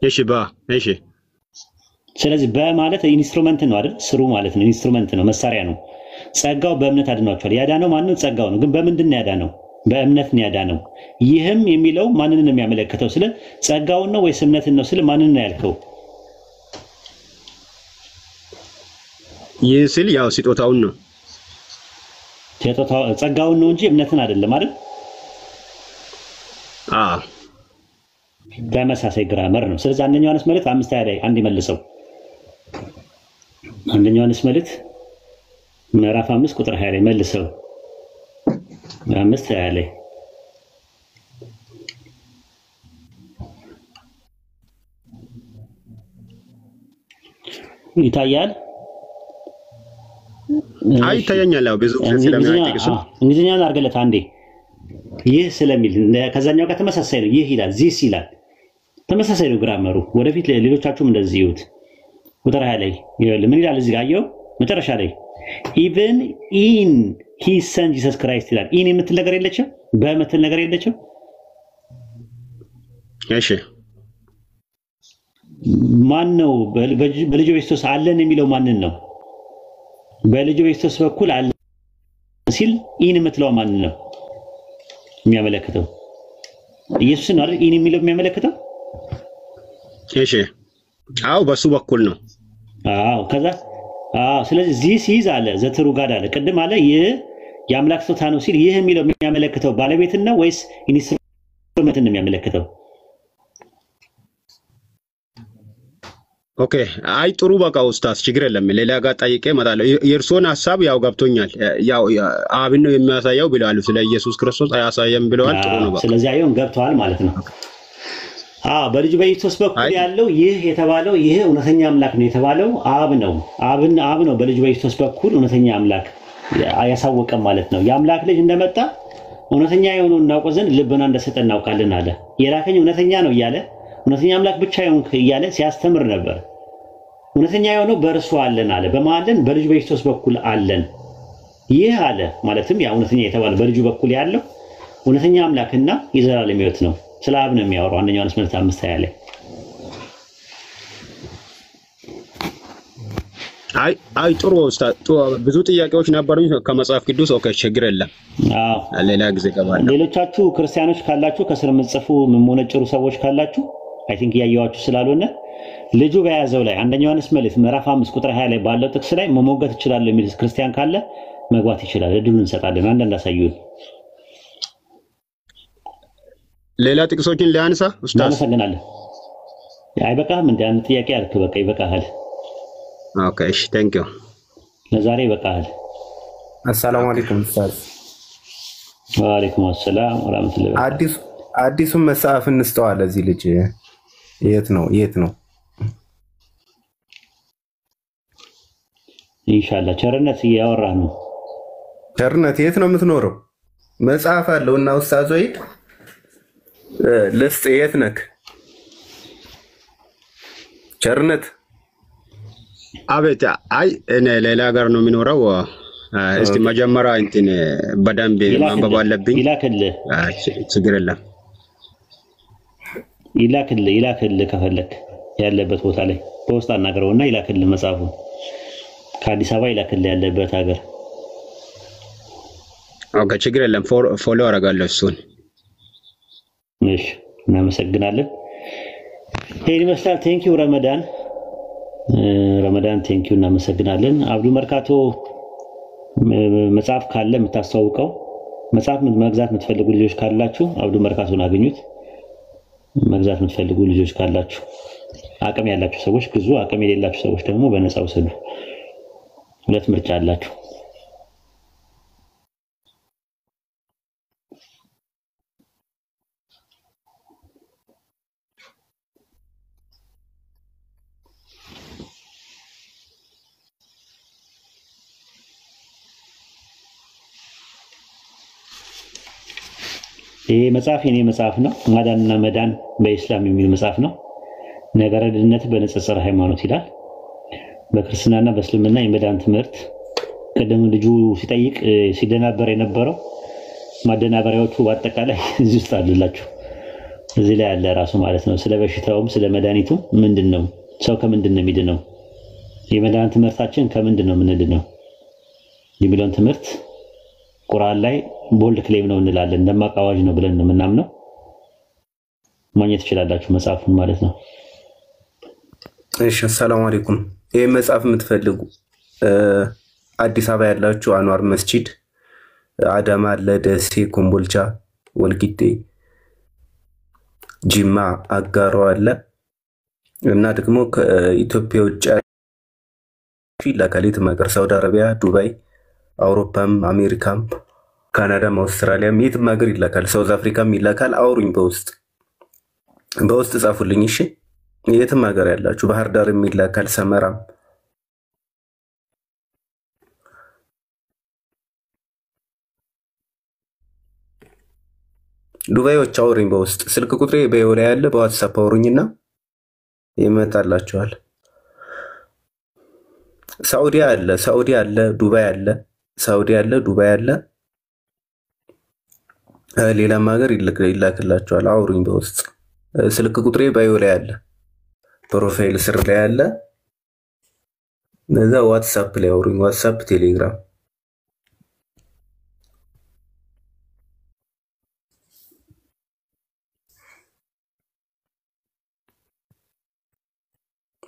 እሺ ስለዚህ በማለት ኢንስትሩመንት ነው አይደል ስሩ ማለት ነው ኢንስትሩመንት ነው መሳሪያ ነው ጸጋው በእምነት አድኗቸዋል ያዳነው ማንን ጸጋው ነው ግን በምንድን ነው ያዳነው በእምነት ነው ያዳነው ይህም የሚለው ማንን ነው የሚያመለክተው ስለ ጸጋውን ነው ወይስ እምነትን ነው ስለ ማንን ነው ያልከው ይህ ስል ያው ስጦታውን ነው ጸጋውን ነው እንጂ እምነትን አይደለም አይደል ተመሳሳይ ግራመር ነው ስለዚህ አንደኛው ዮሐንስ መልእክት 5 ላይ አንድ ይመልሰው አንደኛው ዮሐንስ መልእክት ምዕራፍ 5 ቁጥር 20 ላይ መልሰው 5 ላይ ይታያል ይታያል ብዙ ስለሚያጠቅሱ እንግሊዝኛውን አድርገለት አንዴ ይህ ስለሚል ከዛኛው ጋር ተመሳሳይ ነው ይህ ይላል ዚስ ይላል ተመሳሳይ ነው ግራመሩ ወደፊት ሌሎቻችሁም እንደዚህ ይዩት ቁጥር 20 ላይ ይኸውልህ ምን ይላል እዚህ ጋር አየው መጨረሻ ላይ even in his son Jesus Christ ይላል in የምትል ነገር የለችም በምትል ነገር የለችም እሺ ማን ነው በልጁ በክርስቶስ አለን የሚለው ማንን ነው በልጁ በክርስቶስ በኩል አለ ሲል in የምትለው ማንን ነው የሚያመለክተው ኢየሱስን አይደል in የሚለው የሚያመለክተው እሺ በሱ በኩል ነው ከዛ ስለዚህ ዚስ ይዝ አለ ዘትሩ ጋር አለ ቅድም አለ ይህ የአምላክ ስጦታ ነው ሲል ይህ የሚለው የሚያመለክተው ባለቤትን ነው ወይስ ኢንስትሩመንትን ነው የሚያመለክተው ኦኬ ጥሩ በቃ ኡስታዝ ችግር የለም ሌላ ጋር ጠይቄ እመጣለሁ የእርሶን ሐሳብ ያው ገብቶኛል ያው አብን ነው የሚያሳየው ብለዋል ስለ ኢየሱስ ክርስቶስ አያሳየም ብለዋል ጥሩ ነው በቃ ስለዚህ አይሆን ገብቷል ማለት ነው በልጁ በኢየሱስ በኩል ያለው ይህ የተባለው ይህ እውነተኛ አምላክ ነው የተባለው አብ ነው በልጁ በኢየሱስ በኩል እውነተኛ አምላክ ያሳወቀ ማለት ነው የአምላክ ልጅ እንደመጣ እውነተኛ የሆነው እናውቅ ዘንድ ልብና እንደሰጠ እናውቃለን አለ የላከኝ እውነተኛ ነው እያለ እውነተኛ አምላክ ብቻ ይሁን እያለ ሲያስተምር ነበር እውነተኛ የሆነው በእርሱ አለን አለ በማለን በልጁ በኢየሱስ በኩል አለን ይህ አለ ማለትም ያ እውነተኛ የተባለው በልጁ በኩል ያለው እውነተኛ አምላክና የዘላለም ሕይወት ነው ስለ አብ ነው የሚያወራው አንደኛው ዮሐንስ መልእክት 5 ላይ ጥሩ ኡስታዝ ብዙ ጥያቄዎች ነበሩኝ ከመጽሐፍ ቅዱስ ኦኬ ችግር የለም ሌላ ጊዜ ገባለሁ ሌሎቻችሁ ክርስቲያኖች ካላችሁ ከስር የምትጽፉ የምትሞነጭሩ ሰዎች ካላችሁ አይ ቲንክ ያያዋችሁ ስላልሆነ ልጁ በያዘው ላይ አንደኛው ዮሐንስ መልእክት ምዕራፍ 5 ቁጥር 20 ላይ ባለው ጥቅስ ላይ መሞገት ይችላል የሚል ክርስቲያን ካለ መግባት ይችላል እድሉን እንሰጣለን አንዳንድ አሳዩን ሌላ ጥቅሶችን ሊያንሳ ኡስታዝ እናመሰግናለን አይበቃም እንደ አንድ ጥያቄ አልክ በቃ ይበቃሃል ኦኬ እሺ ቴንክ ዩ ለዛሬ ይበቃሃል አሰላሙ አለይኩም ኡስታዝ ወአለይኩም ሰላም ወራህመቱላሂ አዲሱን መጽሐፍ እንስተዋለ እዚህ ልጅ የት ነው ኢንሻአላህ ቸርነት ያወራ ነው ቸርነት የት ነው የምትኖረው መጽሐፍ አለውና ኡስታዝ ወይ ለስጥ የት ነክ ቸርነት አቤት እኔ ሌላ ሀገር ነው የሚኖረው እስቲ መጀመሪያ እንትን በደንብ ማንበብ አለብኝ ችግር የለም ይላክልህ ከፈለክ ያለበት ቦታ ላይ በውስጥ አናግረውና ይላክልህ መጽሐፉን ከአዲስ አበባ ይላክልህ ያለበት ሀገር ኦኬ ችግር የለም ፎሎ አደርጋለሁ እሱን እሺ እናመሰግናለን ሄይ ይመስላል ቴንኪው ረመዳን ቴንኪው እናመሰግናለን አብዱ መርካቶ መጽሐፍ ካለ የምታስተዋውቀው መጽሐፍ መግዛት የምትፈልጉ ልጆች ካላችሁ አብዱ መርካቶን አገኙት መግዛት የምትፈልጉ ልጆች ካላችሁ አቅም ያላችሁ ሰዎች ግዙ አቅም የሌላችሁ ሰዎች ደግሞ በነፃ ውሰዱ ሁለት ምርጫ አላችሁ ይሄ መጽሐፍ የኔ መጽሐፍ ነው። ማዳንና መዳን በእስላም የሚል መጽሐፍ ነው። ነገረ ድነት በንጽጽር ሃይማኖት ይላል። በክርስትናና በእስልምና የመዳን ትምህርት ቀደም ልጁ ሲጠይቅ ሲደናበር የነበረው ማደናበሪያዎቹ በአጠቃላይ እዚህ ውስጥ አሉላችሁ። እዚህ ላይ ያለ ራሱ ማለት ነው። ስለ በሽታውም ስለ መድኃኒቱ ምንድነው ሰው ከምንድን ነው የሚድነው የመዳን ትምህርታችን ከምንድን ነው የምንድነው የሚለውን ትምህርት ቁርአን ላይ ቦልድ ክሌም ነው እንላለን። እንደማቅ አዋጅ ነው ብለን ነው የምናምነው። ማግኘት ትችላላችሁ መጽሐፉን ማለት ነው። እሺ ሰላም አለይኩም። ይሄ መጽሐፍ የምትፈልጉ አዲስ አበባ ያላችሁ አንዋር መስጂድ፣ አዳማ አለ፣ ደሴ፣ ኮምቦልቻ፣ ወልቂጤ፣ ጂማ፣ አጋሮ አለ እና ደግሞ ከኢትዮጵያ ውጭ ይላካል። የትም ሀገር ሳውዲ አረቢያ፣ ዱባይ፣ አውሮፓም፣ አሜሪካም፣ ካናዳም፣ አውስትራሊያም የትም ሀገር ይላካል። ሳውዝ አፍሪካም ይላካል። አውሩኝ በውስጥ ጻፉልኝ። እሺ የትም ሀገር ያላችሁ ባህር ዳርም ይላካል፣ ሰመራም ዱባዮች አውሩኝ በውስጥ ስልክ ቁጥሬ በየው ላይ ያለ በዋትስአፕ አውሩኝና ይመጣላችኋል። ሳውዲ አለ፣ ዱባይ አለ፣ ሳውዲ አለ፣ ዱባይ አለ፣ ሌላም ሀገር ይላክላችኋል። አውሩኝ በውስጥ ስልክ ቁጥሬ በየው ላይ ያለ ፕሮፋይል ስር ላይ ያለ እዛ ዋትስአፕ ላይ አውሩኝ። ዋትስአፕ፣ ቴሌግራም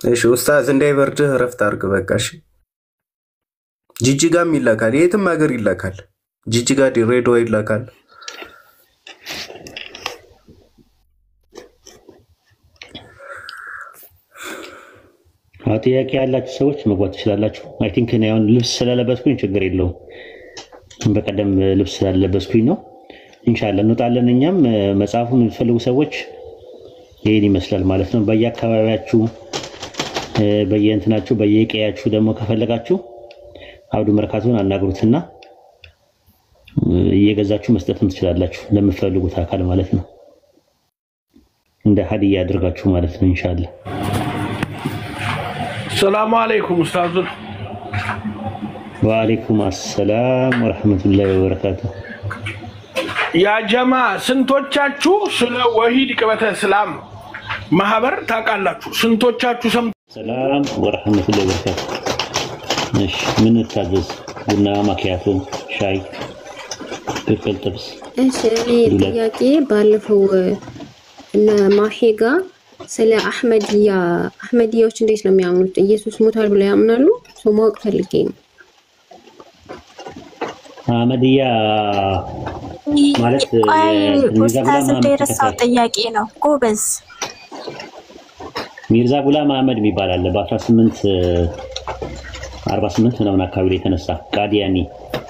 እሺ ኡስታዝ እንዳይበርድህ እረፍት አድርግ በቃ እሺ። ጅጅጋም ይላካል፣ የትም ሀገር ይላካል። ጅጅጋ ድሬዳዋ ይላካል። ጥያቄ ያላችሁ ሰዎች መግባት ትችላላችሁ። አይ ቲንክ እኔ አሁን ልብስ ስለለበስኩኝ ችግር የለውም። በቀደም ልብስ ስለለበስኩኝ ነው። ኢንሻአላህ እንወጣለን። እኛም መጽሐፉን የምትፈልጉ ሰዎች ይሄን ይመስላል ማለት ነው። በየአካባቢያችሁ በየእንትናችሁ በየቀያችሁ ደግሞ ከፈለጋችሁ አውዱ መርካቶን አናግሩትና እየገዛችሁ መስጠትም ትችላላችሁ ለምትፈልጉት አካል ማለት ነው። እንደ ሀዲያ አድርጋችሁ ማለት ነው ኢንሻአላህ። ሰላም አለይኩም ኡስታዝ። ወአለይኩም አሰላም ወራህመቱላሂ ወበረካቱሁ። ያ ጀማ ስንቶቻችሁ ስለ ወሂድ ቅበተ እስላም ማህበር ታውቃላችሁ? ስንቶቻችሁ ሰላም ወራህመቱላሂ ወበረካቱሁ። እሺ ምን ታዘዝ? ቡና፣ ማኪያቶ፣ ሻይ፣ ቅቅል፣ ጥብስ። እሺ ጥያቄ ባለፈው እና ማሄጋ ስለ አህመዲያዎች እንዴት ነው የሚያምኑት? ኢየሱስ ሞታል ብለው ያምናሉ? ሰው ማወቅ ፈልጌ ነው። አህመዲያ ማለት ኡስታዝ ደረሳው ጥያቄ ነው። ጎበዝ ሚርዛ ጉላም አህመድ የሚባል አለ። በ1848 ምናምን አካባቢ ላይ ተነሳ። ቃዲያኒ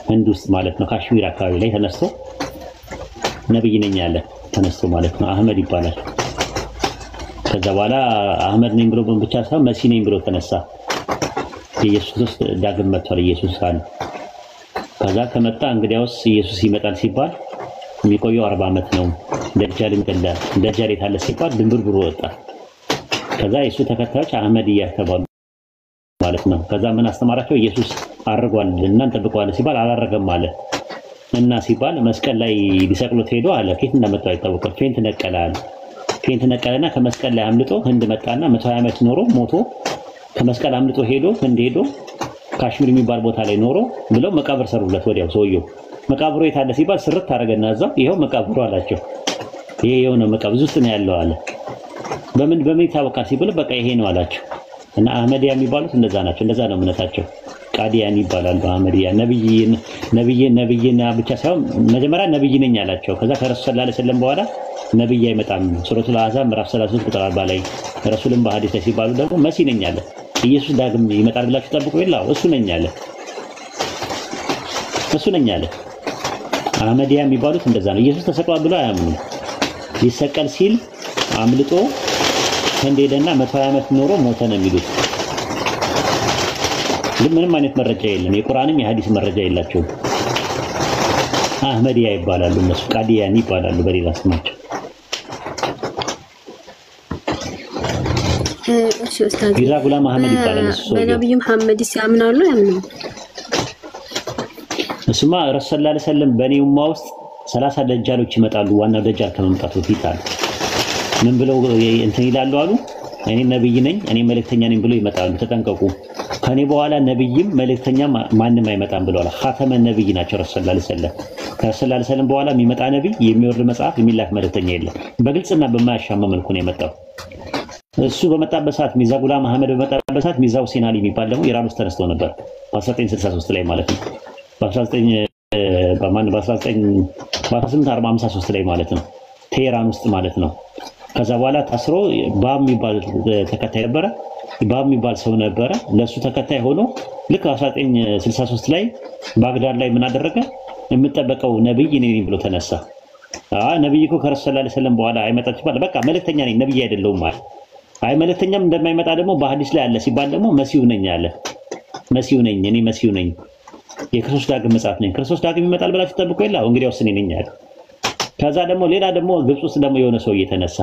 ህንድ ውስጥ ማለት ነው። ካሽሚር አካባቢ ላይ ተነስቶ ነብይ ነኝ ያለ ተነስቶ ማለት ነው። አህመድ ይባላል። ከዛ በኋላ አህመድ ነኝ ብሎ ብቻ ሳይሆን መሲህ ነኝ ብሎ ተነሳ። ኢየሱስ ዳግም መጥቷል ኢየሱስ አለ። ከዛ ከመጣ እንግዲያውስ ኢየሱስ ይመጣል ሲባል የሚቆየው 40 ዓመት ነው። ደጃል የታለ ሲባል ድንብርብሩ ወጣ። ከዛ የሱ ተከታዮች አህመድያ ተባሉ ማለት ነው። ከዛ ምን አስተማራቸው? ኢየሱስ አርጓል እና እንጠብቀዋለን ሲባል አላረገም አለ እና ሲባል መስቀል ላይ ሊሰቅሉት ሄዶ አለ። ከየት እንደመጣው አይታወቅም። ፌንት ነቀለና ከመስቀል ላይ አምልጦ ህንድ መጣና 120 ዓመት ኖሮ ሞቶ ከመስቀል አምልጦ ሄዶ ህንድ ሄዶ ካሽሚር የሚባል ቦታ ላይ ኖሮ ብለው መቃብር ሰሩለት። ወዲያው ሰውየው መቃብሩ የታለ ሲባል ስርት አረገና እዛው ይሄው መቃብሩ አላቸው። ይሄ የሆነ መቃብር ውስጥ ነው ያለው አለ። በምን ይታወቃል ሲባል በቃ ይሄ ነው አላቸው። እና አህመዲያ የሚባሉት እንደዛ ናቸው። እንደዛ ነው እምነታቸው። ቃዲያን ይባላሉ። አህመዲያ ነብይና ብቻ ሳይሆን መጀመሪያ ነብይ ነኝ አላቸው። ከዛ ከረሱል ሰለላሁ ዐለይሂ ወሰለም በኋላ ነብይ አይመጣም። ሱረቱል አሕዛብ ምዕራፍ 33 ቁጥር 40 ላይ ረሱልን በሐዲስ ላይ ሲባሉ ደግሞ መሲህ ነኝ አለ። ኢየሱስ ዳግም ይመጣል ብላችሁ ጠብቁ ይላል። እሱ ነኝ አለ። አህመዲያ የሚባሉት እንደዛ ነው። ኢየሱስ ተሰቅሏል ብለው አያምኑም። ሊሰቀል ሲል አምልጦ ህንድ ሄደና 120 ዓመት ኖሮ ሞተ ነው የሚሉት። ግን ምንም አይነት መረጃ የለም። የቁርአንም የሐዲስ መረጃ የላቸውም። አህመዲያ ይባላሉ እነሱ ቃዲያኒ ይባላሉ በሌላ ስማቸው። እሺ ኡስታዝ ሚርዛ ጉላም አህመድ ይባላል እሱ። በነብዩ መሐመድ ሲያምናሉ ያምኑ እሱማ ረሱል ሰለላሁ ዐለይሂ ወሰለም በኔ ኡማ ውስጥ 30 ደጃሎች ይመጣሉ ዋናው ደጃል ከመምጣቱ በፊት አሉ። ምን ብለው እንትን ይላሉ አሉ እኔ ነብይ ነኝ እኔ መልእክተኛ ነኝ ብለው ይመጣሉ ተጠንቀቁ ከኔ በኋላ ነብይም መልእክተኛም ማንም አይመጣም ብለዋል። ኻተመ ነብይ ናቸው ረሱል ሰለላሁ ዐለይሂ ወሰለም። ከረሱል ሰለላሁ ዐለይሂ ወሰለም በኋላ የሚመጣ ነብይ የሚወርድ መጽሐፍ የሚላክ መልእክተኛ የለም። በግልጽና በማያሻማ መልኩ ነው የመጣው። እሱ በመጣበት ሰዓት ሚርዛ ጉላም አህመድ በመጣበት ሰዓት ሚርዛ ሁሴን አሊ የሚባል ደግሞ ኢራን ውስጥ ተነስቶ ነበር በ1963 ላይ ማለት ነው። በ1853 ላይ ማለት ነው ቴህራን ውስጥ ማለት ነው። ከዛ በኋላ ታስሮ ባብ የሚባል ተከታይ ነበረ። ባብ የሚባል ሰው ነበረ ለሱ ተከታይ ሆኖ ልክ 1963 ላይ ባግዳድ ላይ ምን አደረገ የምጠበቀው ነብይ ነኝ ብሎ ተነሳ። ነብይ እኮ ከረሱል ሰለላሁ ዐለይሂ ወሰለም በኋላ አይመጣም ሲባል በቃ መልእክተኛ ነኝ ነብይ አይደለሁም ማለት አይ መልእክተኛም እንደማይመጣ ደግሞ በሐዲስ ላይ አለ ሲባል ደግሞ መሲሁ ነኝ አለ። መሲሁ ነኝ እኔ መሲሁ ነኝ የክርስቶስ ዳግም መጽሐፍ ነኝ ክርስቶስ ዳግም ይመጣል ብላችሁ ተጠብቁ ይላ እንግዲህ ወስኔ ነኝ አለ። ከዛ ደግሞ ሌላ ደግሞ ግብጽ ውስጥ ደግሞ የሆነ ሰው እየተነሳ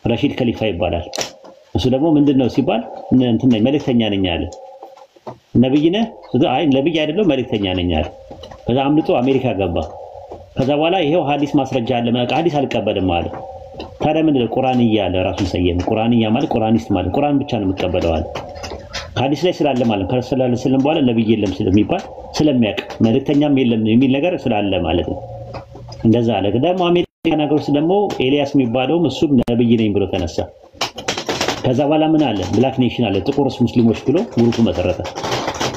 ረሺድ ከሊፋ ይባላል። እሱ ደግሞ ምንድነው ሲባል እንትን ነኝ መልእክተኛ ነኝ አለ። ነብይ ነህ? አይ ነብይ አይደለም መልእክተኛ ነኝ አለ። ከዛ አምልጦ አሜሪካ ገባ። ከዛ በኋላ ይሄው ሐዲስ ማስረጃ አለ ሐዲስ አልቀበልም አለ። ታዲያ ምንድነው ቁርአንያ አለ ራሱን ሰየም ቁርአንያ ማለት ቁርአኒስት ማለት ቁርአን ብቻ ነው የምትቀበለው አለ። ሐዲስ ላይ ስላለ ማለት ከረሱል ሰለላሁ ዐለይሂ ወሰለም በኋላ ነብይ የለም ስለሚባል ስለሚያውቅ መልእክተኛም የለም የሚል ነገር ስላለ ማለት ነው። እንደዛ አለ። ደግሞ አሜሪካ ነገር ውስጥ ደግሞ ኤልያስ የሚባለውም እሱም ነብይ ነኝ ብሎ ተነሳ። ከዛ በኋላ ምን አለ ብላክ ኔሽን አለ ጥቁርስ ሙስሊሞች ብሎ ግሩፕ መሰረተ።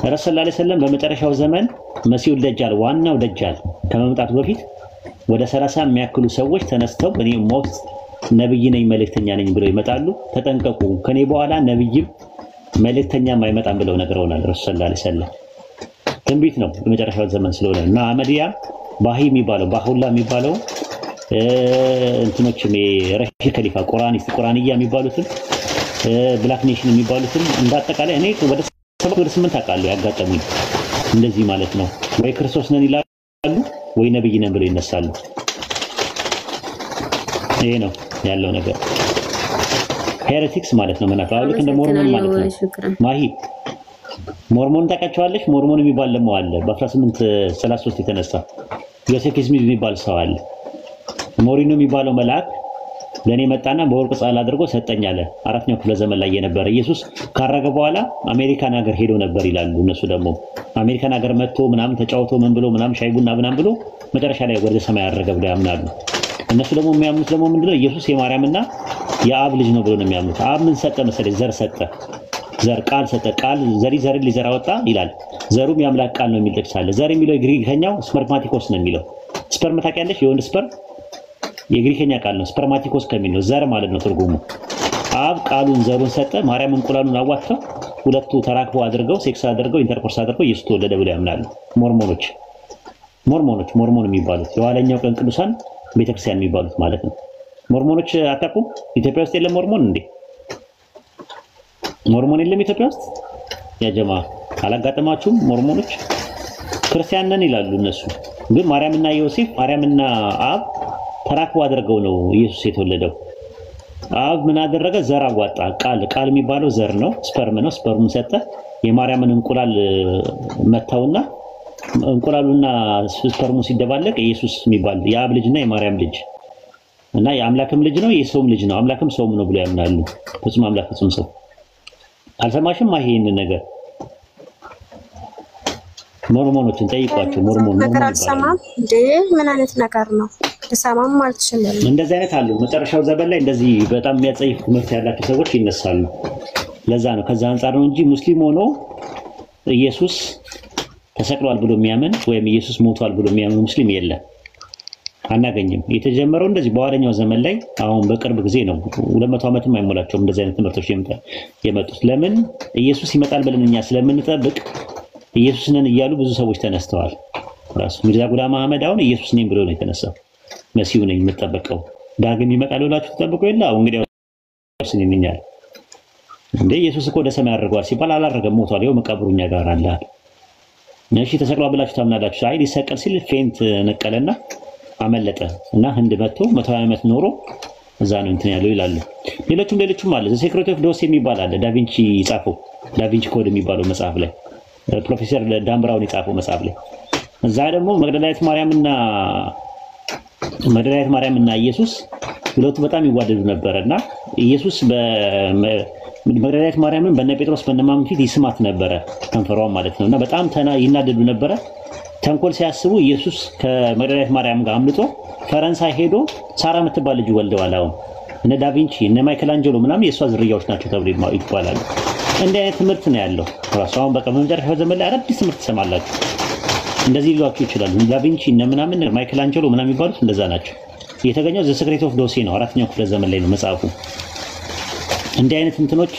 ረሱል ሰለላሁ ዐለይሂ ወሰለም በመጨረሻው ዘመን መሲሁል ደጃል ዋናው ደጃል ከመምጣቱ በፊት ወደ 30 የሚያክሉ ሰዎች ተነስተው እኔ ሞት ነብይ ነኝ መልእክተኛ ነኝ ብለው ይመጣሉ ተጠንቀቁ ከኔ በኋላ ነብይም መልእክተኛም አይመጣም ብለው ነግረውናል ረሱል ሰለላሁ ዐለይሂ ወሰለም። ትንቢት ነው በመጨረሻው ዘመን ስለሆነ እና አህመዲያ ባሂ የሚባለው ባሁላ የሚባለው እንትኖችም ረሺድ ከሊፋ ቁርአኒስት ቁርአንያ የሚባሉትን ብላክ ኔሽን የሚባሉትን እንዳጠቃላይ እኔ ወደ 8 አውቃለሁ ያጋጠሙኝ እንደዚህ ማለት ነው። ወይ ክርስቶስ ነን ይላሉ ወይ ነብይ ነን ብለው ይነሳሉ። ይሄ ነው ያለው ነገር። ሄሬቲክስ ማለት ነው መናፍቃን ልክ እንደ ሞርሞን ማለት ነው። ማሂ ሞርሞን ታውቃቸዋለሽ? ሞርሞን የሚባል ደግሞ አለ በ1833 የተነሳ ዮሴፍ ስሚዝ የሚባል ሰው አለ። ሞሪኖ የሚባለው መልአክ ለኔ መጣና በወርቅ ጻል አድርጎ ሰጠኝ አለ። 4ኛው ክፍለ ዘመን ላይ የነበረ ኢየሱስ ካረገ በኋላ አሜሪካን ሀገር ሄዶ ነበር ይላሉ እነሱ። ደግሞ አሜሪካን ሀገር መጥቶ ምናምን ተጫውቶ ምን ብሎ ምናምን ሻይ ቡና ምናምን ብሎ መጨረሻ ላይ ወደ ሰማይ ያረገ ብለው ያምናሉ። እነሱ ደግሞ የሚያምኑት ደግሞ ምንድነው ኢየሱስ የማርያምና የአብ ልጅ ነው ብሎ ነው የሚያምኑት። አብ ምን ሰጠ መሰለኝ? ዘር ሰጠ። ዘር ቃል ሰጠ። ቃል ዘርን ሊዘራ ወጣ ይላል። ዘሩም የአምላክ ቃል ነው የሚል ጥቅስ አለ። ዘር የሚለው ግሪከኛው ስፐርማቲኮስ ነው የሚለው። ስፐርም ታውቂያለሽ? የወንድ ስፐርም የግሪከኛ ቃል ነው። ስፐርማቲኮስ ከሚል ነው ዘር ማለት ነው ትርጉሙ። አብ ቃሉን ዘሩን ሰጠ፣ ማርያም እንቁላሉን አዋጥተው ሁለቱ ተራክበው አድርገው ሴክስ አድርገው ኢንተርኮርስ አድርገው ኢየሱስ ተወለደ ብለው ያምናሉ ሞርሞን የሚባሉት የኋለኛው ቀን ቅዱሳን ቤተክርስቲያን የሚባሉት ማለት ነው። ሞርሞኖች አታውቁም? ኢትዮጵያ ውስጥ የለም ሞርሞን እንዴ? ሞርሞን የለም ኢትዮጵያ ውስጥ? ያ ጀማ አላጋጠማችሁም? ሞርሞኖች ክርስቲያን ነን ይላሉ እነሱ፣ ግን ማርያምና ዮሴፍ ማርያምና አብ ተራክበው አድርገው ነው ኢየሱስ የተወለደው። አብ ምን አደረገ? ዘር አዋጣ። ቃል የሚባለው ዘር ነው፣ ስፐርም ነው። ስፐርሙን ሰጠ። የማርያምን እንቁላል መታውና እንቁላሉና ስፐርሙ ሲደባለቅ ኢየሱስ የሚባል የአብ ልጅና የማርያም ልጅ እና የአምላክም ልጅ ነው የሰውም ልጅ ነው። አምላክም ሰውም ነው ብለው ያምናሉ። ፍጹም አምላክ ፍጹም ሰው። አልሰማሽም? ይሄን ነገር ሞርሞኖችን ጠይቋቸው። ሞርሞን ነገር አልሰማም እንዴ? ምን አይነት ነገር ነው? ተሰማም አልችልም። እንደዚህ አይነት አሉ። መጨረሻው ዘመን ላይ እንደዚህ በጣም የሚያጸይፍ ትምህርት ያላቸው ሰዎች ይነሳሉ። ለዛ ነው ከዛ አንፃር ነው እንጂ ሙስሊም ሆኖ ኢየሱስ ተሰቅሏል ብሎ የሚያምን ወይም ኢየሱስ ሞቷል ብሎ የሚያምን ሙስሊም የለም፣ አናገኝም። የተጀመረው እንደዚህ በኋለኛው ዘመን ላይ አሁን በቅርብ ጊዜ ነው። 200 ዓመትም አይሞላቸውም እንደዚህ አይነት ትምህርቶች የመጡት። ለምን ኢየሱስ ይመጣል ብለን እኛ ስለምንጠብቅ ኢየሱስ ነን እያሉ ብዙ ሰዎች ተነስተዋል። ራሱ ሚርዛ ጉላም አህመድ አሁን ኢየሱስ ነኝ ብሎ ነው የተነሳው። መሲሁ ነኝ የምጠበቀው ዳግም ይመጣል ብላችሁ ተጠብቁ የለ። አሁን እንግዲህ ኢየሱስ ነኝ ይኛል እንዴ? ኢየሱስ እኮ ወደ ሰማይ አድርጓል ሲባል አላረገም፣ ሞቷል። ይኸው መቃብሩኛ ጋር አለ። እሺ ተሰቅሏል ብላችሁ ታምናላችሁ? አይ ሊሰቀል ሲል ፌንት ነቀለና አመለጠ እና ህንድ መጥቶ 120 ዓመት ኖሮ እዛ ነው እንትን ያለው ይላሉ። ሌሎችም አለ። ዘ ሴክሬት ኦፍ ዶስ የሚባል አለ። ዳቪንቺ ጻፈው። ዳቪንቺ ኮድ የሚባለው መጽሐፍ ላይ ፕሮፌሰር ዳምብራውን የጻፈው መጽሐፍ ላይ እዛ ደግሞ መግደላዊት ማርያምና ኢየሱስ ሁለቱ በጣም ይዋደዱ ነበርና ኢየሱስ መግደላዊት ማርያምን በእነ ጴጥሮስ በእነማም ፊት ይስማት ነበረ ከንፈሯን ማለት ነውና በጣም ይናደዱ ነበረ። ተንኮል ሲያስቡ ኢየሱስ ከመግደላዊት ማርያም ጋር አምልጦ ፈረንሳይ ሄዶ ሳራ የምትባል ልጅ ወልደዋል። አሁን እነ ዳቪንቺ እነ ማይክላንጀሎ ምናምን የሷ ዝርያዎች ናቸው ተብሎ ይባላል። እንዲህ አይነት ትምህርት ነው ያለው። ራሷን በቃ በመጨረሻው ዘመን ላይ አዳዲስ ትምህርት ትሰማላችሁ። እንደዚህ ሊሏችሁ ይችላሉ። ዳቪንቺ እነ ምናምን ማይክላንጀሎ ምናምን የሚባሉት እንደዛ ናቸው። የተገኘው ዘ ሴክሬት ኦፍ ዶሴ ነው። 4ኛው ክፍለ ዘመን ላይ ነው መጽሐፉ። እንዲህ አይነት እንትኖች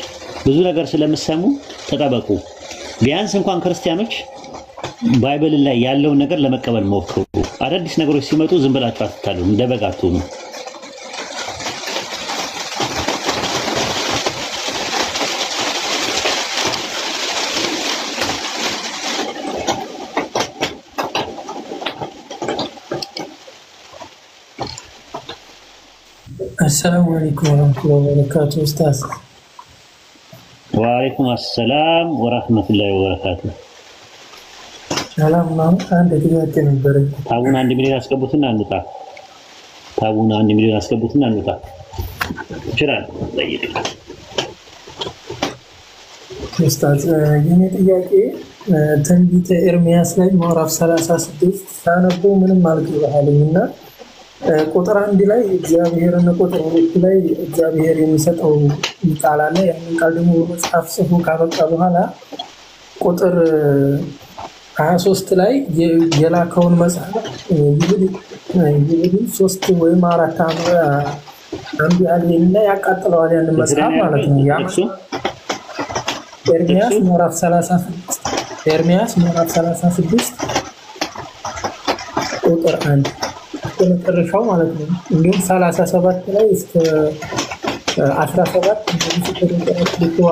ብዙ ነገር ስለምሰሙ ተጠበቁ። ቢያንስ እንኳን ክርስቲያኖች ባይብል ላይ ያለውን ነገር ለመቀበል ሞክሩ። አዳዲስ ነገሮች ሲመጡ ዝም ብላችሁ አትታሉ፣ እንደበግ አትሁኑ። السلام عليكم ورحمة الله وبركاته أستاذ. وعليكم السلام ورحمة الله وبركاته. ሰላም ነው። አንድ ጥያቄ ነበር። ታቡን 1 ሚሊዮን አስገቡትና እንውጣ። ታቡን 1 ሚሊዮን አስገቡትና እንውጣ። ይችላል ጠይቅ። ኡስታዝ የኔ ጥያቄ ትንቢተ ኤርሚያስ ላይ ምዕራፍ 36 ሳነበው ምንም አልገባኝና ቁጥር 1 ላይ እግዚአብሔርን ቁጥር 2 ላይ እግዚአብሔር የሚሰጠው ቃል አለ። ያንን ቃል ደግሞ በመጽሐፍ ጽፎ ካበቃ በኋላ ቁጥር 23 ላይ የላከውን መጽሐፍ ይሁን 3 ወይም 4 አንድ ያለና ያቃጥለዋል ያን መጽሐፍ ማለት ነው። ያ ኤርሚያስ ምዕራፍ 36 ቁጥር 1 በመጨረሻው ማለት ነው። እንዲሁም 37 ላይ እስከ 17 እንደዚህ ተደረገ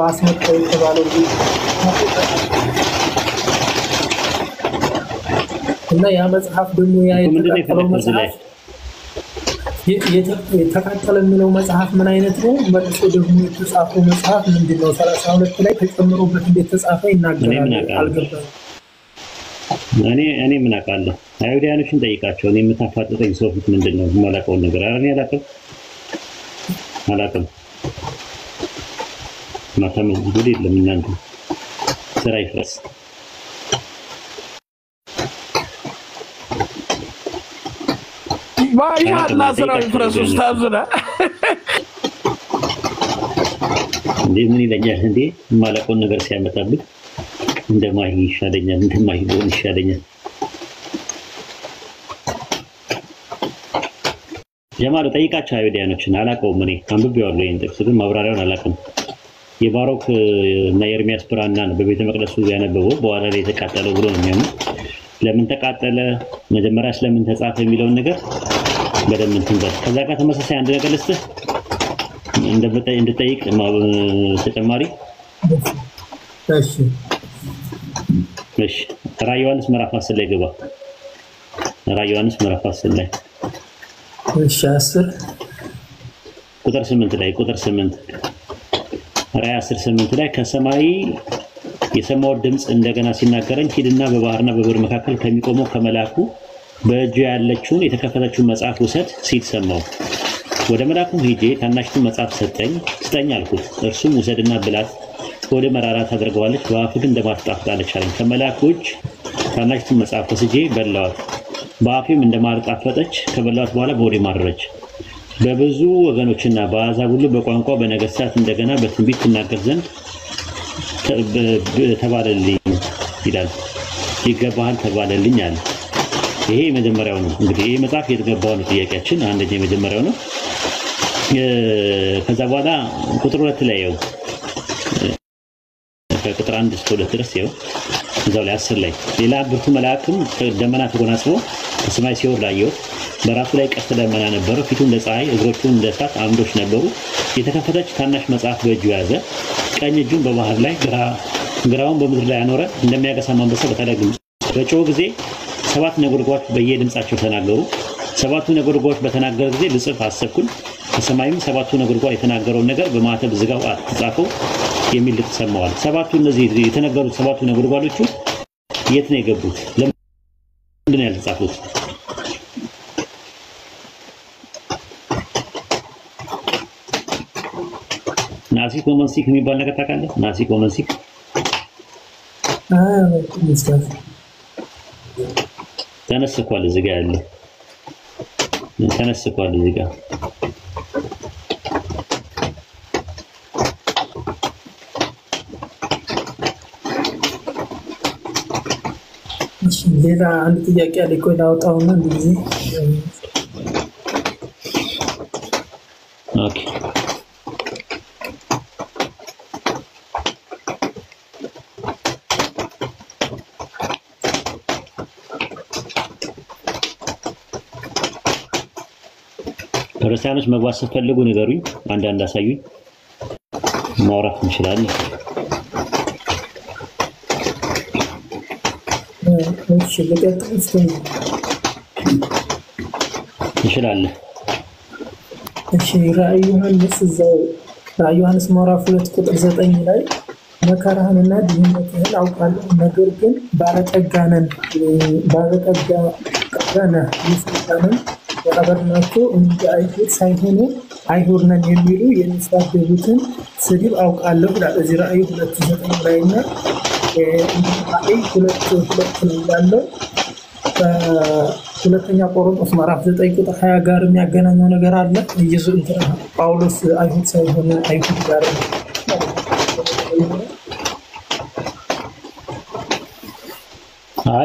አስመጣው የተባለው እና ያ መጽሐፍ ደግሞ ያ የተቃጠለው መጽሐፍ የተቃጠለ የሚለው መጽሐፍ ምን አይነት ነው? መልሶ ደግሞ የተጻፈው መጽሐፍ ምንድነው? 32 ላይ ተጨምሮበት እንዴት ተጻፈ ይናገራል። አልገባኝም። እኔ ምን አውቃለሁ? አይሁዳውያኖችን ጠይቃቸው። እኔ የምታፋጥጠኝ ሰው ፊት ምንድነው የማላውቀው ነገር? እኔ አላውቅም። ማታም ጉድ የለም እናንተ ስራ ይፍረስ። ማሻአላ ስራው ይፍረስ ኡስታዝ ና እንዴ ምን ይለኛል እንዴ? የማላውቀው ነገር ሲያመጣብኝ እንደማይ ይሻለኛል፣ እንደማይ ሆን ይሻለኛል። ጀማሉ ጠይቃቸው አይሁዳውያኖችን። አላውቀውም። እኔ አንብቤዋለሁ ይሄን ጥቅስ ግን ማብራሪያውን አላውቅም። የባሮክ እና የኤርሚያስ ብራና ነው በቤተ መቅደሱ ያነበበው። በኋላ ላይ የተቃጠለው ብሎ ነው የሚያምነው። ለምን ተቃጠለ፣ መጀመሪያ ስለምን ተጻፈ የሚለውን ነገር በደንብ እንትን በል። ከዛ ጋር ተመሳሳይ አንድ ነገር ልስጥህ እንድጠይቅ ተጨማሪ። እሺ ራዕየ ዮሐንስ ምዕራፍ 10 ላይ ገባ። ራዕየ ዮሐንስ ምዕራፍ 10 ላይ እሺ 10 ቁጥር 8 ላይ ራዕየ 10:8 ላይ ከሰማይ የሰማው ድምጽ እንደገና ሲናገረኝ ሂድና በባህርና በብር መካከል ከሚቆመው ከመላኩ በእጁ ያለችውን የተከፈተችውን መጽሐፍ ውሰድ ሲል ሰማሁ። ወደ መላኩ ሄጄ ታናሽቱን መጽሐፍ ስጠኝ አልኩት። እርሱም ውሰድና ብላት፣ ወደ መራራ ታደርገዋለች፣ በአፍህ ግን እንደማር ትጣፍጣለች አለኝ። ከመላኩ እጅ ታናሽቱን መጽሐፍ ወስጄ በላኋት፣ በአፌም እንደማር ጣፈጠች። ከበላኋት በኋላ በሆዴ ማረረች። በብዙ ወገኖችና በአሕዛብ ሁሉ በቋንቋ በነገሥታት እንደገና በትንቢት ትናገር ዘንድ ተባለልኝ ይላል። ይገባሃል ተባለልኝ አለ። ይሄ የመጀመሪያው ነው። እንግዲህ ይሄ መጽሐፍ የተገባው ነው ጥያቄያችን። አንደኛ የመጀመሪያው ነው። ከዛ በኋላ ቁጥር 2 ላይ ያው ከቁጥር 1 እስከ 2 ድረስ ያው እዛው ላይ 10 ላይ ሌላ ብርቱ መልአክም ደመና ተጎናጽፎ ከሰማይ ሲወርድ አየሁት። በራሱ ላይ ቀስተ ደመና ነበረ። ፊቱ እንደ ፀሐይ፣ እግሮቹ እንደ እሳት አምዶች ነበሩ። የተከፈተች ታናሽ መጽሐፍ በእጁ ያዘ። ቀኝ እጁን በባህር ላይ ግራውን በምድር ላይ አኖረ። እንደሚያገሳ አንበሳ በታላቅ ድምፅ በጮህ ጊዜ 7 ነጎድጓድ በየድምጻቸው ተናገሩ። 7ቱ ነጎድጓድ በተናገረ ጊዜ ልጽፍ አሰብኩኝ። ከሰማይም 7ቱ ነጎድጓድ የተናገረውን ነገር በማተብ ዝጋው አትጻፈው የሚል ተሰማዋል። 7ቱ እነዚህ የተነገሩት 7ቱ ነጎድጓዶቹ የት ነው የገቡት? ለምን ነው ያልተጻፉት? ናሲክ ወመንሲክ የሚባል ነገር ታውቃለህ? ናሲክ ወመንሲክ ተነስኳል እዚህ ጋር ያለው ተነስኳል እዚህ ጋር ሌላ አንድ ጥያቄ አለ። ቆይ ላውጣውና እንደዚህ ኦኬ ክርስቲያኖች መግባት ስትፈልጉ ንገሩኝ፣ አንዳንድ አሳዩኝ፣ ማውራት እንችላለን። እሺ ለቀጥታ እንችላለን። እሺ ራእይ ዮሐንስ ምዕራፍ 2 ቁጥር 9 ላይ መከራህንና ድህነትህን አውቃለሁ፣ ነገር ግን ባለጠጋ ነህ የስልጣንን ያበርናቸው እንጂ አይሁድ ሳይሆኑ አይሁድ ነን የሚሉ የሚሳደቡትን ስድብ አውቃለሁ ይላል። እዚህ ራእይ 2:9 ላይ እና ራእይ 2:2 ነው ያለው። ሁለተኛ ቆሮንቶስ ምዕራፍ 9 ቁጥር 20 ጋር የሚያገናኘው ነገር አለ። ኢየሱስ ጳውሎስ አይሁድ ሳይሆን አይሁድ ጋር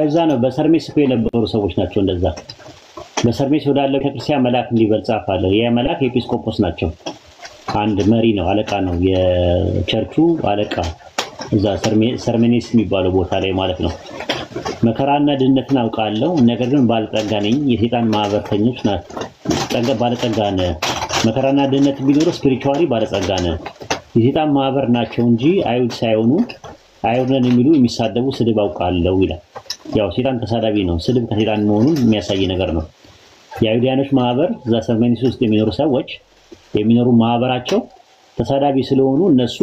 እዛ ነው በሰርሜስ እኮ የነበሩ ሰዎች ናቸው እንደዛ። በሰርሜስ ወዳለ ቤተክርስቲያን መልአክ እንዲበል ጻፋለ። የመልአክ ኤጲስቆጶስ ናቸው። አንድ መሪ ነው፣ አለቃ ነው፣ የቸርቹ አለቃ እዛ ሰርሜኔስ የሚባለው ቦታ ላይ ማለት ነው። መከራና ድህነትን አውቃለሁ፣ ነገር ግን ባለጠጋ ነኝ። የሰይጣን ማህበርተኞች ናቸው። ባለጠጋ ነህ። መከራና ድህነት ቢኖረው ስፒሪቹዋሊ ባለጠጋ ነህ። የሰይጣን ማህበር ናቸው እንጂ አይሁድ ሳይሆኑ አይሁድ ነን የሚሉ የሚሳደቡ ስድብ አውቃለሁ ይላል። ያው ሰይጣን ተሳዳቢ ነው። ስድብ ከሰይጣን መሆኑን የሚያሳይ ነገር ነው። የአይሁዳኖች ማህበር እዛ ሰርሜኔስ ውስጥ የሚኖሩ ሰዎች የሚኖሩ ማህበራቸው ተሳዳቢ ስለሆኑ እነሱ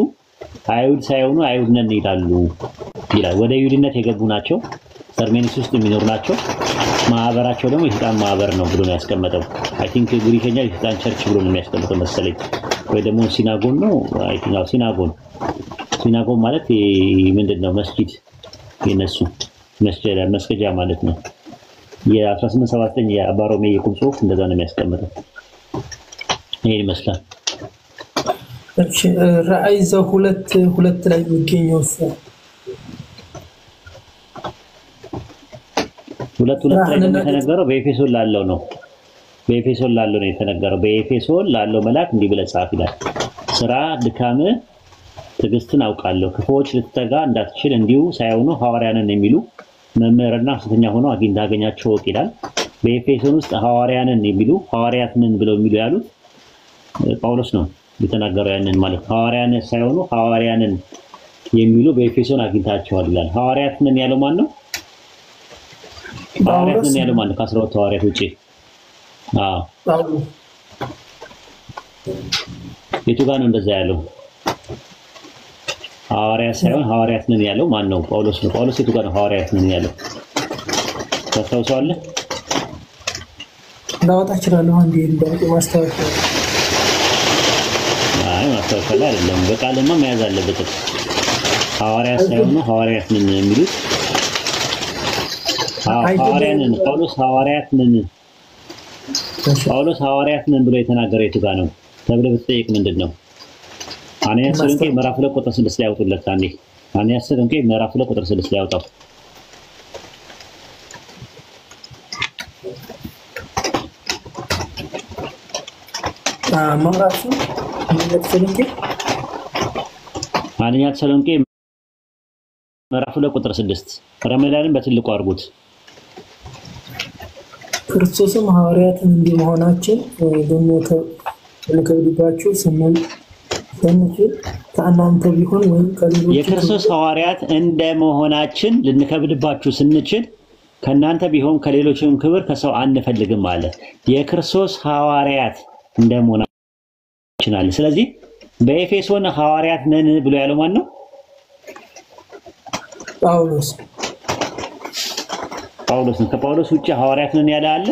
አይሁድ ሳይሆኑ አይሁድ ነን ይላሉ ይላል። ወደ ይሁዲነት የገቡ ናቸው። ሰርሜኔስ ውስጥ የሚኖሩ ናቸው። ማህበራቸው ደግሞ የሰይጣን ማህበር ነው ብሎ ነው ያስቀመጠው። አይ ቲንክ ግሪከኛ የሰይጣን ቸርች ብሎ ነው የሚያስቀምጠው መሰለኝ፣ ወይ ደግሞ ሲናጎን ነው። አይ ቲንክ ሲናጎን ማለት ምንድነው? መስጊድ የነሱ መስገጃ ማለት ነው። የ1879 የአባሮሜ የቁም ጽሁፍ እንደዛ ነው የሚያስቀምጠው። ይሄን ይመስላል። እሺ ራእይ 2:2 ላይ የሚገኘው ሁለት ላይ የተነገረው በኤፌሶን ላለው ነው። በኤፌሶን ላለው ነው የተነገረው። በኤፌሶን ላለው መልአክ እንዲህ ብለህ ጻፍ ይላል። ስራ ድካም ትዕግስትን አውቃለሁ፣ ክፉዎች ልትጠጋ እንዳትችል እንዲሁ ሳይሆኑ ሐዋርያንን የሚሉ መምህርና ሐሰተኛ ሆነው እንዳገኛቸው ወቅ ይላል። በኤፌሶን ውስጥ ሐዋርያንን የሚሉ ሐዋርያትን ብለው የሚሉ ያሉት ጳውሎስ ነው የተናገረው። ያንን ማለት ሐዋርያን ሳይሆኑ ሐዋርያንን የሚሉ በኤፌሶን አግኝታቸዋል ይላል። ሐዋርያትን ያለው ማን ነው? ሐዋርያትን ያለው ማን ነው? ከ12 ሐዋርያት ውጪ የቱ ጋር ነው እንደዛ ያለው? ሐዋርያ ሳይሆን ሐዋርያት ነን ያለው ማን ነው? ጳውሎስ ነው። ጳውሎስ የቱ ጋር ነው ሐዋርያት ነን ያለው? ታስታውሳለህ? ላወጣ እችላለሁ። አንዴ እንደው ማስታወሻ ማስታወሻ ላይ አይደለም፣ በቃልማ መያዝ አለበት። ሐዋርያት ሳይሆን ሐዋርያት ነን የሚሉት ሐዋርያት ነን። ጳውሎስ ሐዋርያት ነን ብሎ የተናገረው የቱ ጋር ነው ተብለህ ብትጠይቅ ምንድን ነው? አንያ ተሰሎንቄ ምዕራፍ 2 ቁጥር 6 ላይ አውጡለት። አንያ ተሰሎንቄ ምዕራፍ 2 ቁጥር 6 ላይ አውጣው። ምዕራፍ አንያ ተሰሎንቄ ምዕራፍ 2 ቁጥር 6 ረመዳንን በትልቁ አድርጉት። ክርስቶስም ሐዋርያትን እንደመሆናችን ለከብድባችሁ ስንል ብንችል ከእናንተ ቢሆን ወይም ከሌሎች የክርስቶስ ሐዋርያት እንደመሆናችን ልንከብድባችሁ ስንችል ከእናንተ ቢሆን ከሌሎችም ክብር ከሰው አንፈልግም አለ። የክርስቶስ ሐዋርያት እንደመሆናችን አለ። ስለዚህ በኤፌሶን ሐዋርያት ነን ብሎ ያለው ማን ነው? ጳውሎስ ነው። ከጳውሎስ ውጪ ሐዋርያት ነን ያለ አለ?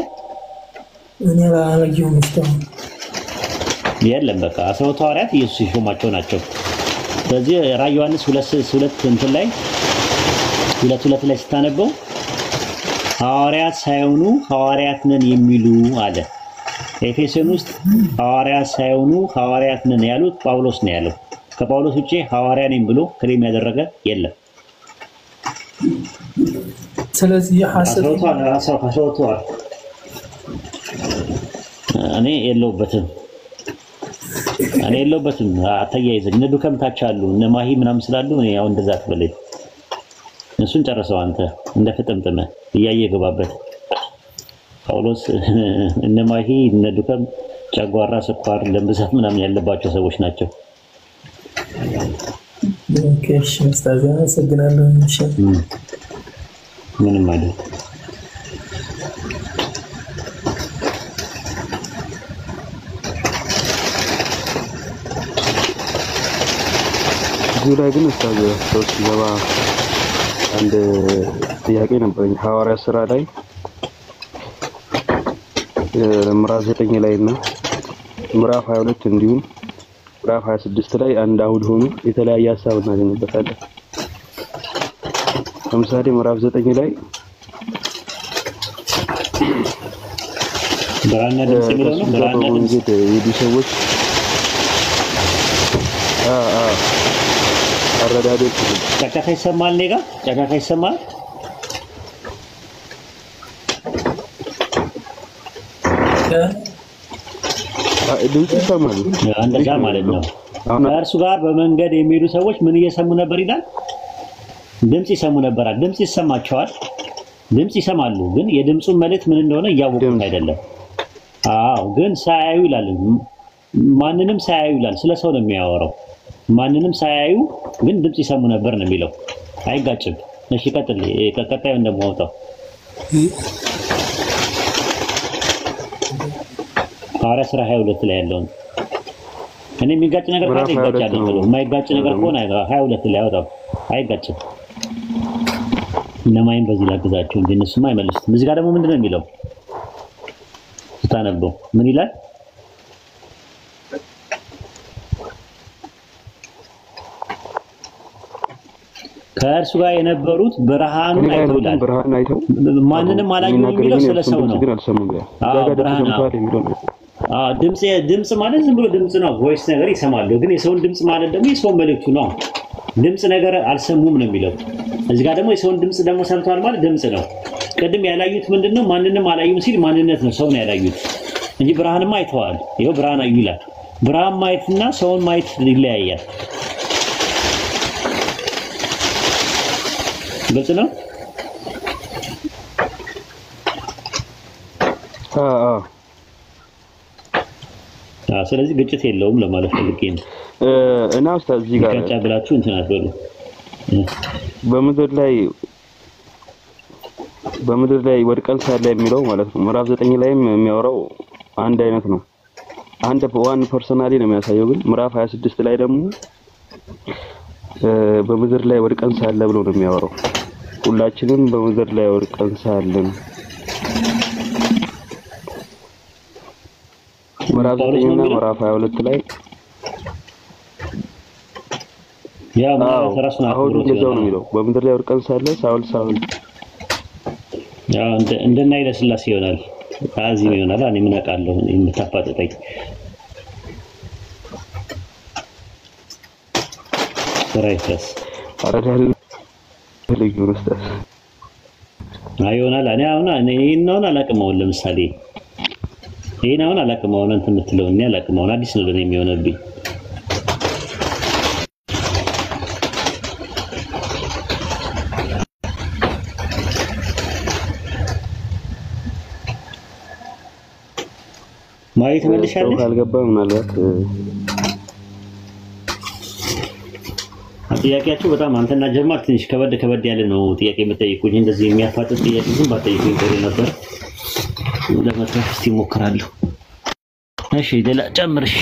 እኔ አላየሁም እስካሁን። የለም። በቃ 12 ሐዋርያት ኢየሱስ የሾማቸው ናቸው። ስለዚህ ራዕይ ዮሐንስ 2:2 እንትን ላይ 2:2 ላይ ስታነበው ሐዋርያት ሳይሆኑ ሐዋርያት ነን የሚሉ አለ። ኤፌሶን ውስጥ ሐዋርያት ሳይሆኑ ሐዋርያት ነን ያሉት ጳውሎስ ነው ያለው። ከጳውሎስ ውጪ ሐዋርያ ነኝ ብሎ ክሌም ያደረገ የለም። ስለዚህ የሐሰት እኔ የለውበትም አታያይዘኝ። እነ ዱከም ታች አሉ እነ ማሂ ምናምን ስላሉ እኔ ያው እንደዛ ትበለኝ። እሱን ጨርሰው አንተ እንደ ፍጥምጥም እያየ ገባበት። ጳውሎስ እነ ማሂ እነ ዱከም ጨጓራ፣ ስኳር፣ ደም ብዛት ምናምን ያለባቸው ሰዎች ናቸው። ኦኬ እሺ ኡስታዝ አመሰግናለሁ። እሺ ምንም አይደል። እዚህ ላይ ግን ኡስታዝ ሰዎች ገባ አንድ ጥያቄ ነበረኝ። ሐዋርያ ሥራ ላይ ምዕራፍ 9 ላይ እና ምዕራፍ 22 እንዲሁም ምዕራፍ 26 ላይ አንድ አውድ ሆኖ የተለያየ ሐሳብ እናገኝበታለን። ለምሳሌ ምዕራፍ 9 ላይ ብርሃንና ድምጽ የሚለው ነው። ብርሃንና ድምጽ የሄዱ ሰዎች አረዳዶች ጫጫታ ይሰማል። እኔ ጋር ጫጫታ ይሰማል። ድምጽ ይሰማል። እንደዛ ማለት ነው። ከእርሱ ጋር በመንገድ የሚሄዱ ሰዎች ምን እየሰሙ ነበር ይላል? ድምጽ ይሰሙ ነበር። ድምጽ ይሰማቸዋል። ድምጽ ይሰማሉ፣ ግን የድምጹን መልእክት ምን እንደሆነ እያወቁት አይደለም። ግን ሳያዩ ይላል። ማንንም ሳያዩ ይላል። ስለ ሰው ነው የሚያወራው። ማንንም ሳያዩ ግን ድምጽ ይሰሙ ነበር ነው የሚለው። አይጋጭም። እሺ ቀጥል። ቀጣዩ እንደማወጣው ሐዋርያ ሥራ 22 ላይ ያለውን እኔ የሚጋጭ ነገር ካለ ይጋጫል ነው። የማይጋጭ ነገር ከሆነ 22 ላይ ያወጣው አይጋጭም። እነማይም በዚህ ላግዛቸው እንጂ እነሱማ አይመልሱትም። እዚህ ጋር ደግሞ ምንድነው የሚለው? ስታነበው ምን ይላል? ከእርሱ ጋር የነበሩት ብርሃኑን አይተው ይላል። ማንንም አላየሁም የሚለው ስለ ሰው ነው። ድምጽ ማለት ዝም ብሎ ድምጽ ነው። ቮይስ ነገር ይሰማሉ፣ ግን የሰውን ድምጽ ማለት ደግሞ የሰውን መልእክቱ ነው። ድምጽ ነገር አልሰሙም ነው የሚለው። እዚህ ጋር ደግሞ የሰውን ድምጽ ደግሞ ሰምተዋል ማለት ድምጽ ነው። ቅድም ያላዩት ምንድነው? ማንንም አላዩም ሲል ማንነት ነው፣ ሰው ነው ያላዩት እንጂ ብርሃንማ አይተዋል። ይሄው ብርሃን አዩ ይላል። ብርሃን ማየትና ሰውን ማየት ይለያያል። ግልጽ ነው። ስለዚህ ግጭት የለውም ለማለት ፈልጌ ነው። እና ኡስታዝ እዚህ ጋር ብቻ ብላችሁ እንትን አትበሉ። በምድር ላይ ወድቀን ሳለ የሚለው ማለት ነው። ምዕራፍ 9 ላይም የሚያወራው አንድ አይነት ነው። አንድ ዋን ፐርሰናሊ ነው የሚያሳየው። ግን ምዕራፍ 26 ላይ ደግሞ በምድር ላይ ወድቀን ሳለ ብሎ ነው የሚያወራው። ሁላችንም በምድር ላይ ወድቀን ሳለን ምዕራፍ 9 እና ምዕራፍ 22 ላይ ያ ማለት ራሱን አሁን እንደዛው ነው የሚለው። በምድር ላይ ወድቀን ሳለ ሳውል ያ እንደና ይለስላስ ይሆናል። አዚም ይሆናል። እኔ ምን አውቃለሁ? የምታፋጠጠኝ ራይተስ አረዳል ልዩ ኡስታዝ አይሆናል። እኔ ይሄን አላውቅም። ለምሳሌ ይሄን አላውቅም። እንትን የምትለው እኔ አላውቅም። አዲስ ነው ለኔ የሚሆነብኝ። ማየት መልሻለሽ ካልገባ ምናልባት ጥያቄያችሁ በጣም አንተና ጀማል ትንሽ ከበድ ያለ ነው ጥያቄ የምትጠይቁኝ እንደዚህ የሚያፋጥጥ ጥያቄ ግን ባጠይቁኝ ጥሩ ነበር ለመትረፍ እስቲ ሞክራለሁ እሺ ሌላ ጨምርሽ